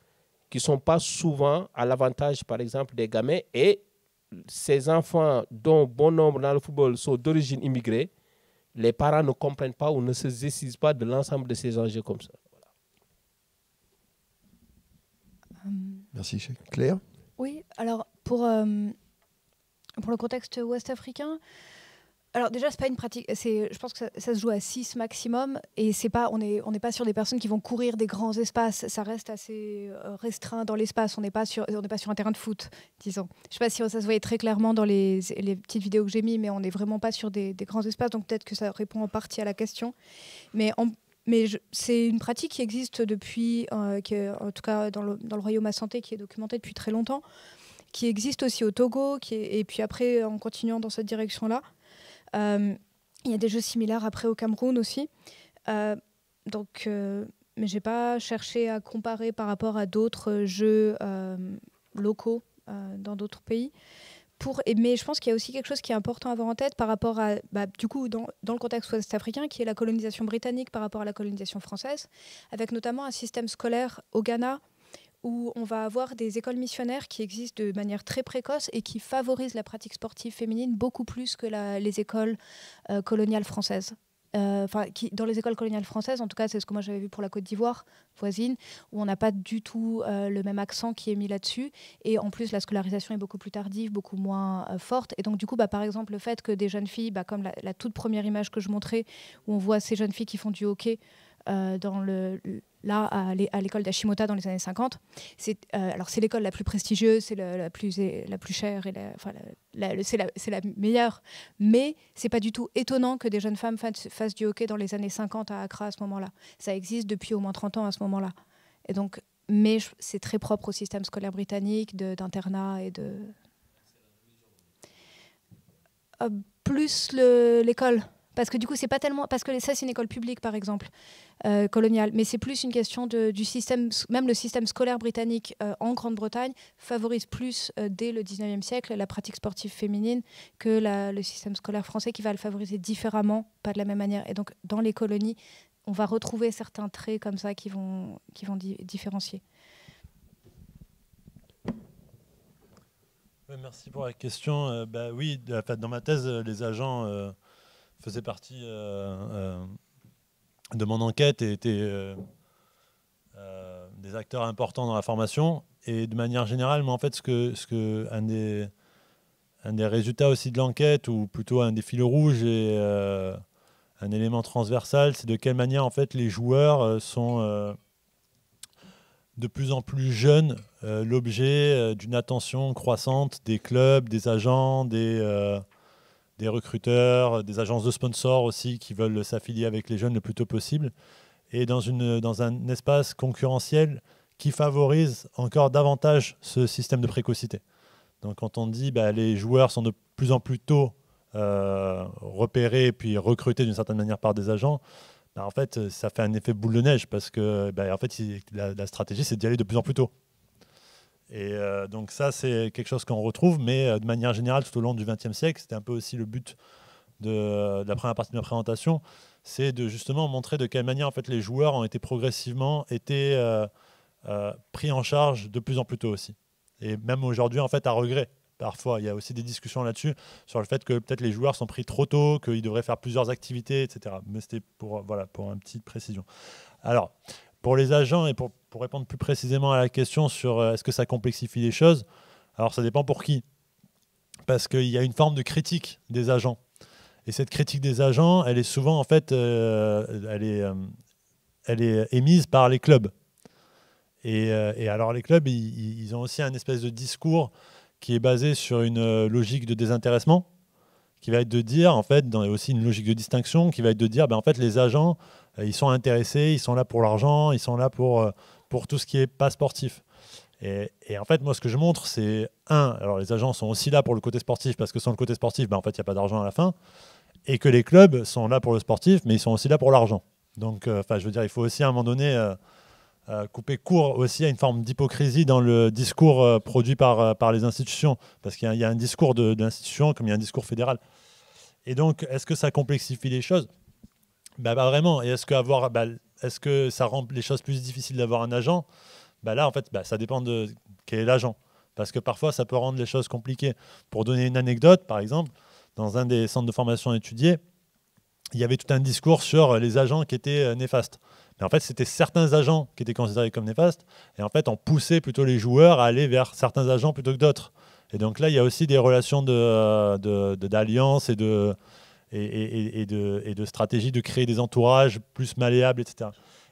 qui ne sont pas souvent à l'avantage, par exemple, des gamins. Et ces enfants, dont bon nombre dans le football sont d'origine immigrée, les parents ne comprennent pas ou ne se saisissent pas de l'ensemble de ces enjeux comme ça. Voilà. Merci, Claire. Oui, alors pour le contexte ouest-africain, alors déjà, c'est pas une pratique. Je pense que ça se joue à 6 maximum, et on n'est pas sur des personnes qui vont courir des grands espaces. Ça reste assez restreint dans l'espace. On n'est pas sur un terrain de foot, disons. Je sais pas si ça se voyait très clairement dans les petites vidéos que j'ai mis, mais on n'est vraiment pas sur des grands espaces. Donc peut-être que ça répond en partie à la question. Mais c'est une pratique qui existe depuis, en tout cas dans le royaume Assanté, qui est documentée depuis très longtemps, qui existe aussi au Togo, et puis après, en continuant dans cette direction-là. Il y a des jeux similaires après au Cameroun aussi. Mais je n'ai pas cherché à comparer par rapport à d'autres jeux locaux dans d'autres pays. Mais je pense qu'il y a aussi quelque chose qui est important à avoir en tête par rapport à, du coup, dans le contexte ouest-africain, qui est la colonisation britannique par rapport à la colonisation française, avec notamment un système scolaire au Ghana, où on va avoir des écoles missionnaires qui existent de manière très précoce et qui favorisent la pratique sportive féminine beaucoup plus que les écoles coloniales françaises. dans les écoles coloniales françaises, en tout cas c'est ce que moi j'avais vu pour la Côte d'Ivoire voisine, où on n'a pas du tout le même accent qui est mis là-dessus, et en plus la scolarisation est beaucoup plus tardive, beaucoup moins forte, et donc du coup par exemple le fait que des jeunes filles, comme la toute première image que je montrais, où on voit ces jeunes filles qui font du hockey à l'école d'Ashimota dans les années 50. Alors c'est l'école la plus prestigieuse, c'est la plus chère, et c'est la meilleure. Mais c'est pas du tout étonnant que des jeunes femmes fassent du hockey dans les années 50 à Accra à ce moment-là. Ça existe depuis au moins 30 ans à ce moment-là. Et donc, mais c'est très propre au système scolaire britannique, d'internat et de... plus l'école. Parce que du coup, c'est pas tellement... Parce que ça, c'est une école publique, par exemple, coloniale. Mais c'est plus une question du système... Même le système scolaire britannique en Grande-Bretagne favorise plus, dès le 19e siècle, la pratique sportive féminine que le système scolaire français qui va le favoriser différemment, pas de la même manière. Et donc, dans les colonies, on va retrouver certains traits comme ça qui vont différencier. Merci pour la question. Oui, dans ma thèse, les agents... faisait partie de mon enquête et était des acteurs importants dans la formation. Et de manière générale, moi, en fait, un des résultats aussi de l'enquête, ou plutôt un des fils rouges et un élément transversal, c'est de quelle manière en fait les joueurs sont de plus en plus jeunes l'objet d'une attention croissante des clubs, des agents, des recruteurs, des agences de sponsors aussi qui veulent s'affilier avec les jeunes le plus tôt possible, et dans un espace concurrentiel qui favorise encore davantage ce système de précocité. Donc quand on dit les joueurs sont de plus en plus tôt repérés et puis recrutés d'une certaine manière par des agents, en fait ça fait un effet boule de neige, parce que en fait, la stratégie c'est d'y aller de plus en plus tôt. Et donc ça, c'est quelque chose qu'on retrouve, mais de manière générale, tout au long du XXe siècle, c'était un peu aussi le but de la première partie de ma présentation, c'est de justement montrer de quelle manière en fait, les joueurs ont été progressivement pris en charge de plus en plus tôt aussi. Et même aujourd'hui, en fait, à regret. Parfois, il y a aussi des discussions là-dessus, sur le fait que peut-être les joueurs sont pris trop tôt, qu'ils devraient faire plusieurs activités, etc. Mais c'était pour une petite précision. Alors, pour les agents, et pour répondre plus précisément à la question sur est-ce que ça complexifie les choses, alors ça dépend pour qui. Parce qu'il y a une forme de critique des agents. Et cette critique des agents, elle est souvent, en fait, elle est émise par les clubs. Et alors les clubs, ils ont aussi un espèce de discours qui est basé sur une logique de désintéressement, qui va être de dire, en fait, aussi une logique de distinction, qui va être de dire, en fait, les agents, ils sont intéressés, ils sont là pour l'argent, ils sont là pour tout ce qui n'est pas sportif. Et en fait, moi, ce que je montre, c'est alors les agents sont aussi là pour le côté sportif, parce que sans le côté sportif, en fait, il n'y a pas d'argent à la fin, et que les clubs sont là pour le sportif, mais ils sont aussi là pour l'argent. Donc, je veux dire, il faut aussi à un moment donné couper court aussi à une forme d'hypocrisie dans le discours produit par les institutions, parce qu'il y a un discours de l'institution comme il y a un discours fédéral. Et donc, est-ce que ça complexifie les choses ? Pas vraiment. Et est-ce que ça rend les choses plus difficiles d'avoir un agent ? Là, en fait, ça dépend de quel est l'agent. Parce que parfois, ça peut rendre les choses compliquées. Pour donner une anecdote, par exemple, dans un des centres de formation étudiés, il y avait tout un discours sur les agents qui étaient néfastes. Mais en fait, c'était certains agents qui étaient considérés comme néfastes. Et en fait, on poussait plutôt les joueurs à aller vers certains agents plutôt que d'autres. Et donc là, il y a aussi des relations d'alliance et de stratégie de créer des entourages plus malléables, etc.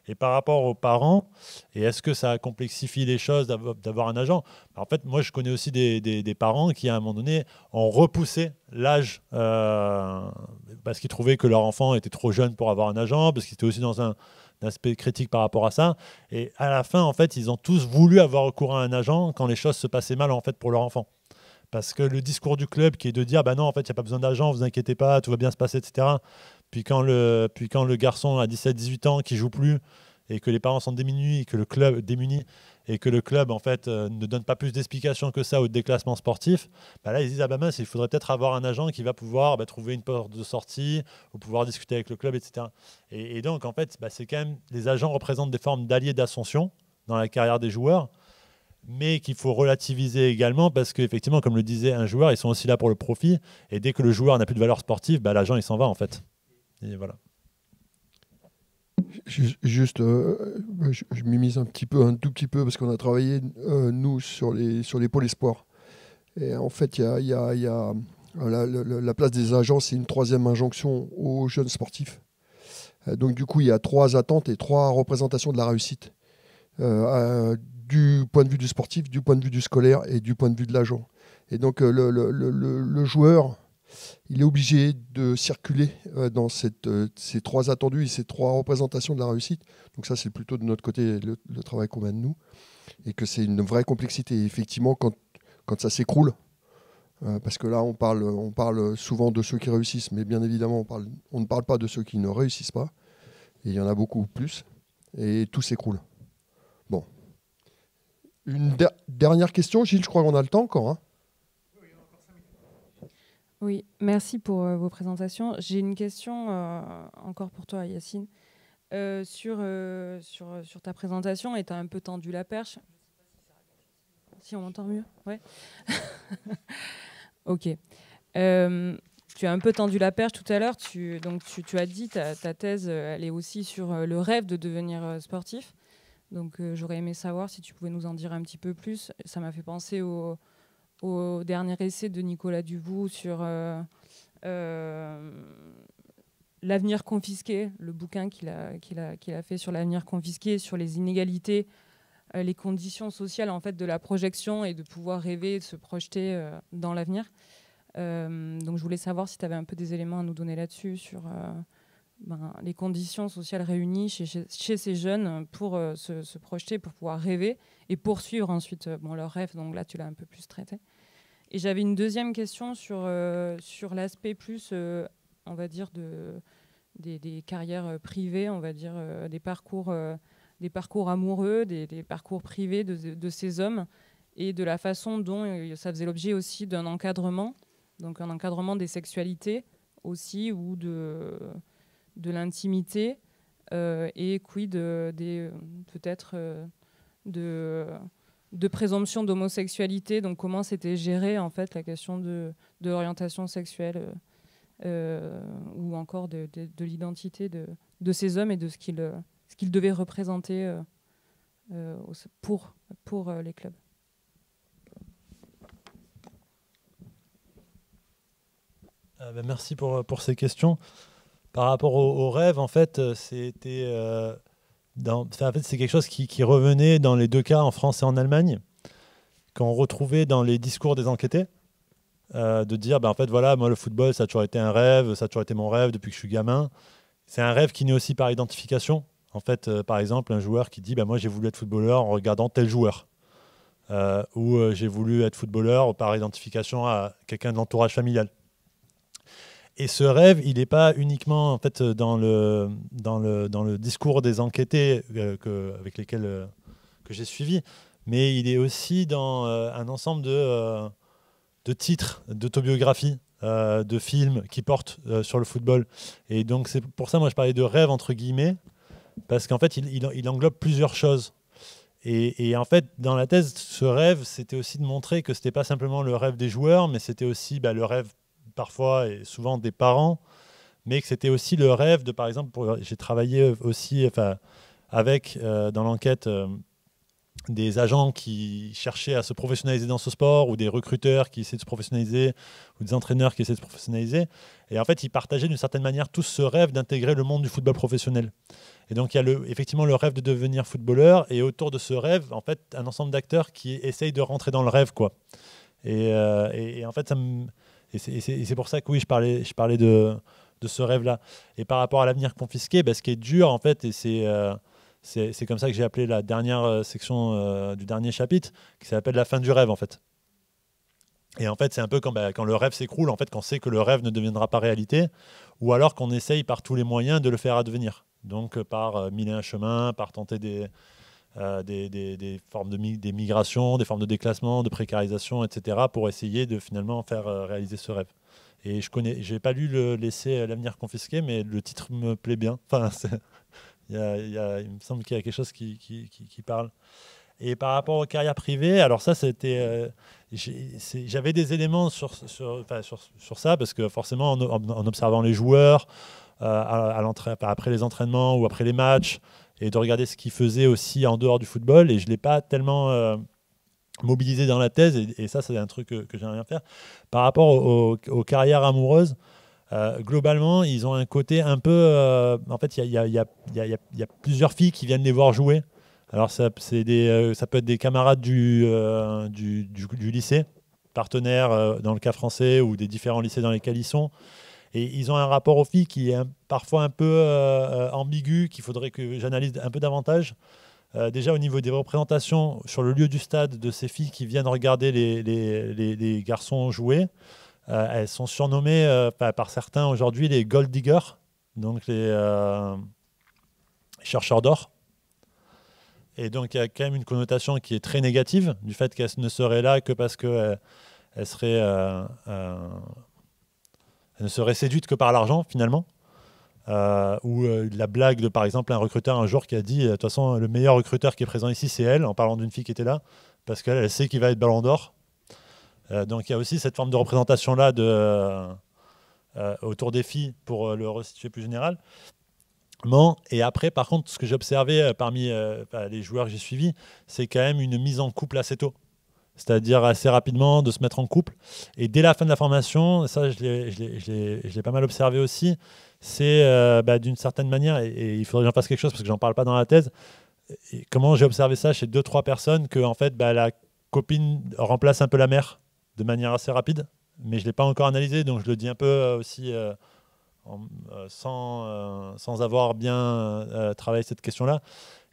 Et par rapport aux parents, et est-ce que ça complexifie les choses d'avoir un agent ? En fait, moi, je connais aussi des parents qui, à un moment donné, ont repoussé l'âge parce qu'ils trouvaient que leur enfant était trop jeune pour avoir un agent, parce qu'ils étaient aussi dans un aspect critique par rapport à ça. Et à la fin, en fait, ils ont tous voulu avoir recours à un agent quand les choses se passaient mal, en fait, pour leur enfant. Parce que le discours du club qui est de dire non, en fait, il n'y a pas besoin d'agent, vous inquiétez pas, tout va bien se passer, etc. Puis quand le garçon a 17-18 ans qui joue plus et que les parents sont démunis et que le club en fait ne donne pas plus d'explications que ça au déclassement sportif, là ils disent mince, il faudrait peut-être avoir un agent qui va pouvoir trouver une porte de sortie ou pouvoir discuter avec le club, etc. Et donc en fait c'est quand même, les agents représentent des formes d'alliés d'ascension dans la carrière des joueurs, mais qu'il faut relativiser également parce qu'effectivement, comme le disait un joueur, ils sont aussi là pour le profit, et dès que le joueur n'a plus de valeur sportive, l'agent il s'en va en fait. Et voilà. Juste, je m'immisce un tout petit peu, parce qu'on a travaillé, nous, sur les pôles espoirs. Et en fait, la place des agents, c'est une troisième injonction aux jeunes sportifs. Donc du coup, il y a 3 attentes et 3 représentations de la réussite, du point de vue du sportif, du point de vue du scolaire et du point de vue de l'agent. Et donc le joueur, il est obligé de circuler dans ces 3 attendus et ces 3 représentations de la réussite. Donc ça, c'est plutôt de notre côté le travail qu'on mène nous, et que c'est une vraie complexité. Et effectivement, quand ça s'écroule, parce que là, on parle souvent de ceux qui réussissent, mais bien évidemment, on ne parle pas de ceux qui ne réussissent pas. Et il y en a beaucoup plus. Et tout s'écroule. Bon. Une dernière question, Gilles, je crois qu'on a le temps encore. Hein. Oui, merci pour vos présentations. J'ai une question encore pour toi, Yacine. Sur ta présentation, et tu as un peu tendu la perche. Si on m'entend mieux, ouais. Ok. Tu as un peu tendu la perche tout à l'heure. Tu as dit ta thèse, elle est aussi sur le rêve de devenir sportif. Donc j'aurais aimé savoir si tu pouvais nous en dire un petit peu plus. Ça m'a fait penser au dernier essai de Nicolas Duvaux sur l'avenir confisqué, le bouquin qu'il a fait sur l'avenir confisqué, sur les inégalités, les conditions sociales en fait de la projection et de pouvoir rêver, de se projeter dans l'avenir. Donc je voulais savoir si tu avais un peu des éléments à nous donner là-dessus, sur les conditions sociales réunies chez ces jeunes pour se projeter, pour pouvoir rêver et poursuivre ensuite leur rêve. Donc là, tu l'as un peu plus traité. Et j'avais une deuxième question sur l'aspect plus, on va dire, des carrières privées, on va dire, des parcours amoureux, des parcours privés de ces hommes, et de la façon dont ça faisait l'objet aussi d'un encadrement, donc un encadrement des sexualités aussi, ou de l'intimité, et quid peut-être de présomption d'homosexualité. Donc comment c'était géré en fait la question de l'orientation sexuelle, ou encore de l'identité de ces hommes et de ce qu'ils devaient représenter pour les clubs. Merci pour ces questions. Par rapport au rêve, en fait, c'est quelque chose qui revenait dans les 2 cas, en France et en Allemagne, qu'on retrouvait dans les discours des enquêtés, de dire, en fait, voilà, moi, le football, ça a toujours été un rêve, ça a toujours été mon rêve depuis que je suis gamin. C'est un rêve qui naît aussi par identification. En fait, par exemple, un joueur qui dit, moi, j'ai voulu être footballeur en regardant tel joueur. Ou j'ai voulu être footballeur par identification à quelqu'un de l'entourage familial. Et ce rêve, il n'est pas uniquement en fait, dans le discours des enquêtés avec lesquels que j'ai suivi, mais il est aussi dans un ensemble de titres, d'autobiographies, de films qui portent sur le football. Et donc c'est pour ça, moi, je parlais de rêve entre guillemets, parce qu'en fait, il englobe plusieurs choses. Et en fait, dans la thèse, ce rêve, c'était aussi de montrer que ce n'était pas simplement le rêve des joueurs, mais c'était aussi le rêve parfois et souvent des parents, mais que c'était aussi le rêve de, par exemple, j'ai travaillé aussi avec, dans l'enquête, des agents qui cherchaient à se professionnaliser dans ce sport, ou des recruteurs qui essaient de se professionnaliser, ou des entraîneurs qui essaient de se professionnaliser. Et en fait, ils partageaient d'une certaine manière tous ce rêve d'intégrer le monde du football professionnel. Et donc, il y a effectivement le rêve de devenir footballeur, et autour de ce rêve, en fait, un ensemble d'acteurs qui essayent de rentrer dans le rêve, quoi. Et en fait, c'est pour ça que oui, je parlais de ce rêve-là. Et par rapport à l'avenir confisqué, ce qui est dur, en fait, et c'est comme ça que j'ai appelé la dernière section du dernier chapitre, qui s'appelle la fin du rêve, en fait. Et en fait, c'est un peu quand le rêve s'écroule, en fait, qu'on sait que le rêve ne deviendra pas réalité, ou alors qu'on essaye par tous les moyens de le faire advenir. Donc par mille et un chemins, par tenter des formes des migrations, des formes de déclassement, de précarisation, etc., pour essayer de finalement faire réaliser ce rêve. Et j'ai pas lu l'essai L'avenir confisqué, mais le titre me plaît bien. Enfin, il me semble qu'il y a quelque chose qui parle. Et par rapport aux carrières privées, alors ça, c'était, j'avais des éléments sur ça, parce que forcément, en observant les joueurs, après les entraînements ou après les matchs, et de regarder ce qu'ils faisaient aussi en dehors du football. Et je ne l'ai pas tellement mobilisé dans la thèse, et ça, c'est un truc que j'aimerais bien faire. Par rapport aux carrières amoureuses, globalement, ils ont un côté un peu... en fait, il y a plusieurs filles qui viennent les voir jouer. Alors, ça peut être des camarades du lycée, partenaires dans le cas français, ou des différents lycées dans lesquels ils sont. Et ils ont un rapport aux filles qui est parfois un peu ambigu, qu'il faudrait que j'analyse un peu davantage. Déjà au niveau des représentations sur le lieu du stade de ces filles qui viennent regarder les garçons jouer, elles sont surnommées par certains aujourd'hui les gold diggers, donc les chercheurs d'or. Et donc il y a quand même une connotation qui est très négative du fait qu'elles ne seraient là que parce qu'elles seraient... Elle ne serait séduite que par l'argent, finalement. Ou la blague de, par exemple, un recruteur un jour qui a dit de toute façon, le meilleur recruteur qui est présent ici, c'est elle, en parlant d'une fille qui était là, parce qu'elle sait qu'il va être Ballon d'Or. Donc il y a aussi cette forme de représentation-là autour des filles, pour le resituer plus général. Et après, par contre, ce que j'ai observé parmi les joueurs que j'ai suivis, c'est quand même une mise en couple assez tôt. C'est-à-dire assez rapidement de se mettre en couple. Et dès la fin de la formation, ça je l'ai pas mal observé aussi, c'est d'une certaine manière, et il faudrait que j'en fasse quelque chose parce que j'en parle pas dans la thèse, et comment j'ai observé ça chez 2-3 personnes, que en fait, la copine remplace un peu la mère de manière assez rapide, mais je ne l'ai pas encore analysé, donc je le dis un peu aussi sans avoir bien travaillé cette question-là.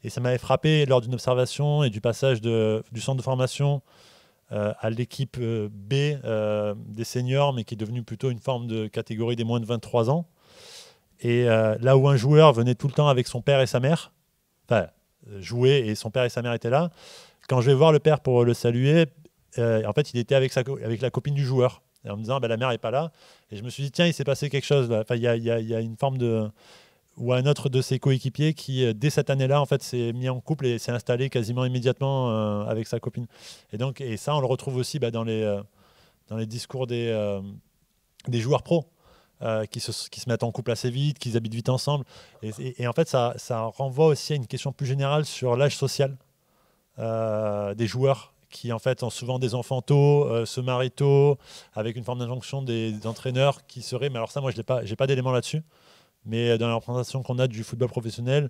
Et ça m'avait frappé lors d'une observation et du passage du centre de formation à l'équipe B des seniors, mais qui est devenue plutôt une forme de catégorie des moins de 23 ans. Et là où un joueur venait tout le temps avec son père et sa mère, jouer et son père et sa mère étaient là, quand je vais voir le père pour le saluer, en fait, il était avec la copine du joueur, et en me disant la mère n'est pas là. Et je me suis dit, tiens, il s'est passé quelque chose là. Il y a une forme de... Ou un autre de ses coéquipiers qui, dès cette année-là, en fait, s'est mis en couple et s'est installé quasiment immédiatement avec sa copine. Et ça, on le retrouve aussi dans les discours des joueurs pros qui se mettent en couple assez vite, qui habitent vite ensemble. Et en fait, ça renvoie aussi à une question plus générale sur l'âge social des joueurs qui, en fait, ont souvent des enfants tôt, se marient tôt, avec une forme d'injonction des entraîneurs qui seraient... Mais alors ça, moi, je n'ai pas d'éléments là-dessus. Mais dans la représentation qu'on a du football professionnel,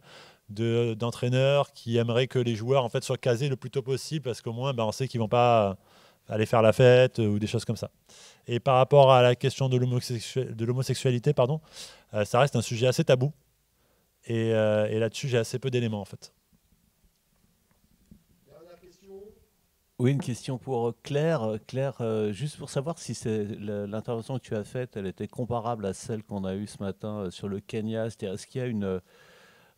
d'entraîneurs qui aimeraient que les joueurs en fait, soient casés le plus tôt possible, parce qu'au moins on sait qu'ils ne vont pas aller faire la fête ou des choses comme ça. Et par rapport à la question de l'homosexualité, ça reste un sujet assez tabou. Et là-dessus, j'ai assez peu d'éléments en fait. Oui, une question pour Claire. Claire, juste pour savoir si l'intervention que tu as faite, elle était comparable à celle qu'on a eue ce matin sur le Kenya. C'est-à-dire, est-ce qu'il y a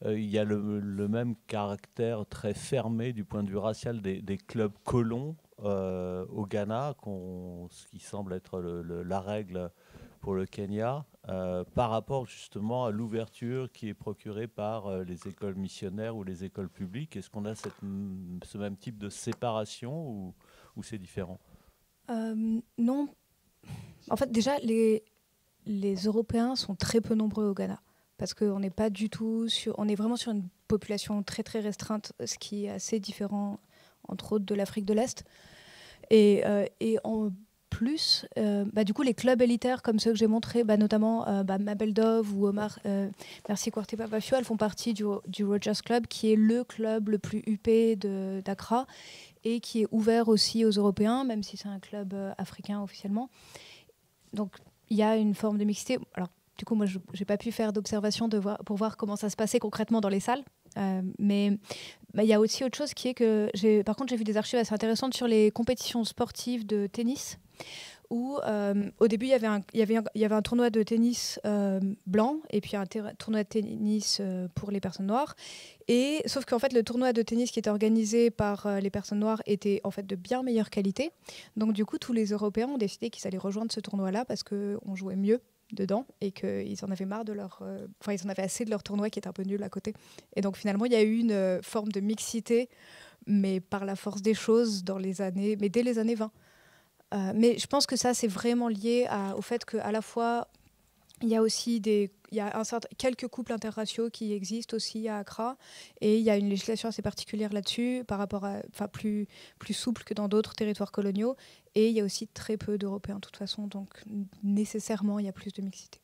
il y a le même caractère très fermé du point de vue racial des clubs colons au Ghana, ce qui semble être la règle pour le Kenya, par rapport justement à l'ouverture qui est procurée par les écoles missionnaires ou les écoles publiques? Est-ce qu'on a ce même type de séparation ou c'est différent? Non. En fait, déjà, les Européens sont très peu nombreux au Ghana, parce qu'on n'est pas du tout on est vraiment sur une population très très restreinte, ce qui est assez différent, entre autres, de l'Afrique de l'Est. Et en plus, du coup, les clubs élitaires comme ceux que j'ai montrés, notamment Mabel Dove ou Omar Merci Kouarté Papafio, elles font partie du Rogers Club, qui est le club le plus huppé d'Accra et qui est ouvert aussi aux Européens, même si c'est un club africain officiellement. Donc, il y a une forme de mixité. Alors, du coup, moi, je n'ai pas pu faire d'observation pour voir comment ça se passait concrètement dans les salles. Mais il y a aussi autre chose qui est que par contre j'ai vu des archives assez intéressantes sur les compétitions sportives de tennis où au début il y avait un tournoi de tennis blanc et puis un tournoi de tennis pour les personnes noires, et sauf qu'en fait le tournoi de tennis qui était organisé par les personnes noires était en fait de bien meilleure qualité, donc du coup tous les Européens ont décidé qu'ils allaient rejoindre ce tournoi-là parce qu'on jouait mieux dedans et qu'ils en avaient marre ils en avaient assez de leur tournoi qui était un peu nul à côté. Et donc finalement il y a eu une forme de mixité, mais par la force des choses dès les années 20. Mais je pense que ça c'est vraiment lié au fait qu'à la fois Il y a aussi quelques couples interraciaux qui existent aussi à Accra, et il y a une législation assez particulière là-dessus, plus souple que dans d'autres territoires coloniaux, et il y a aussi très peu d'Européens de toute façon, donc nécessairement il y a plus de mixité.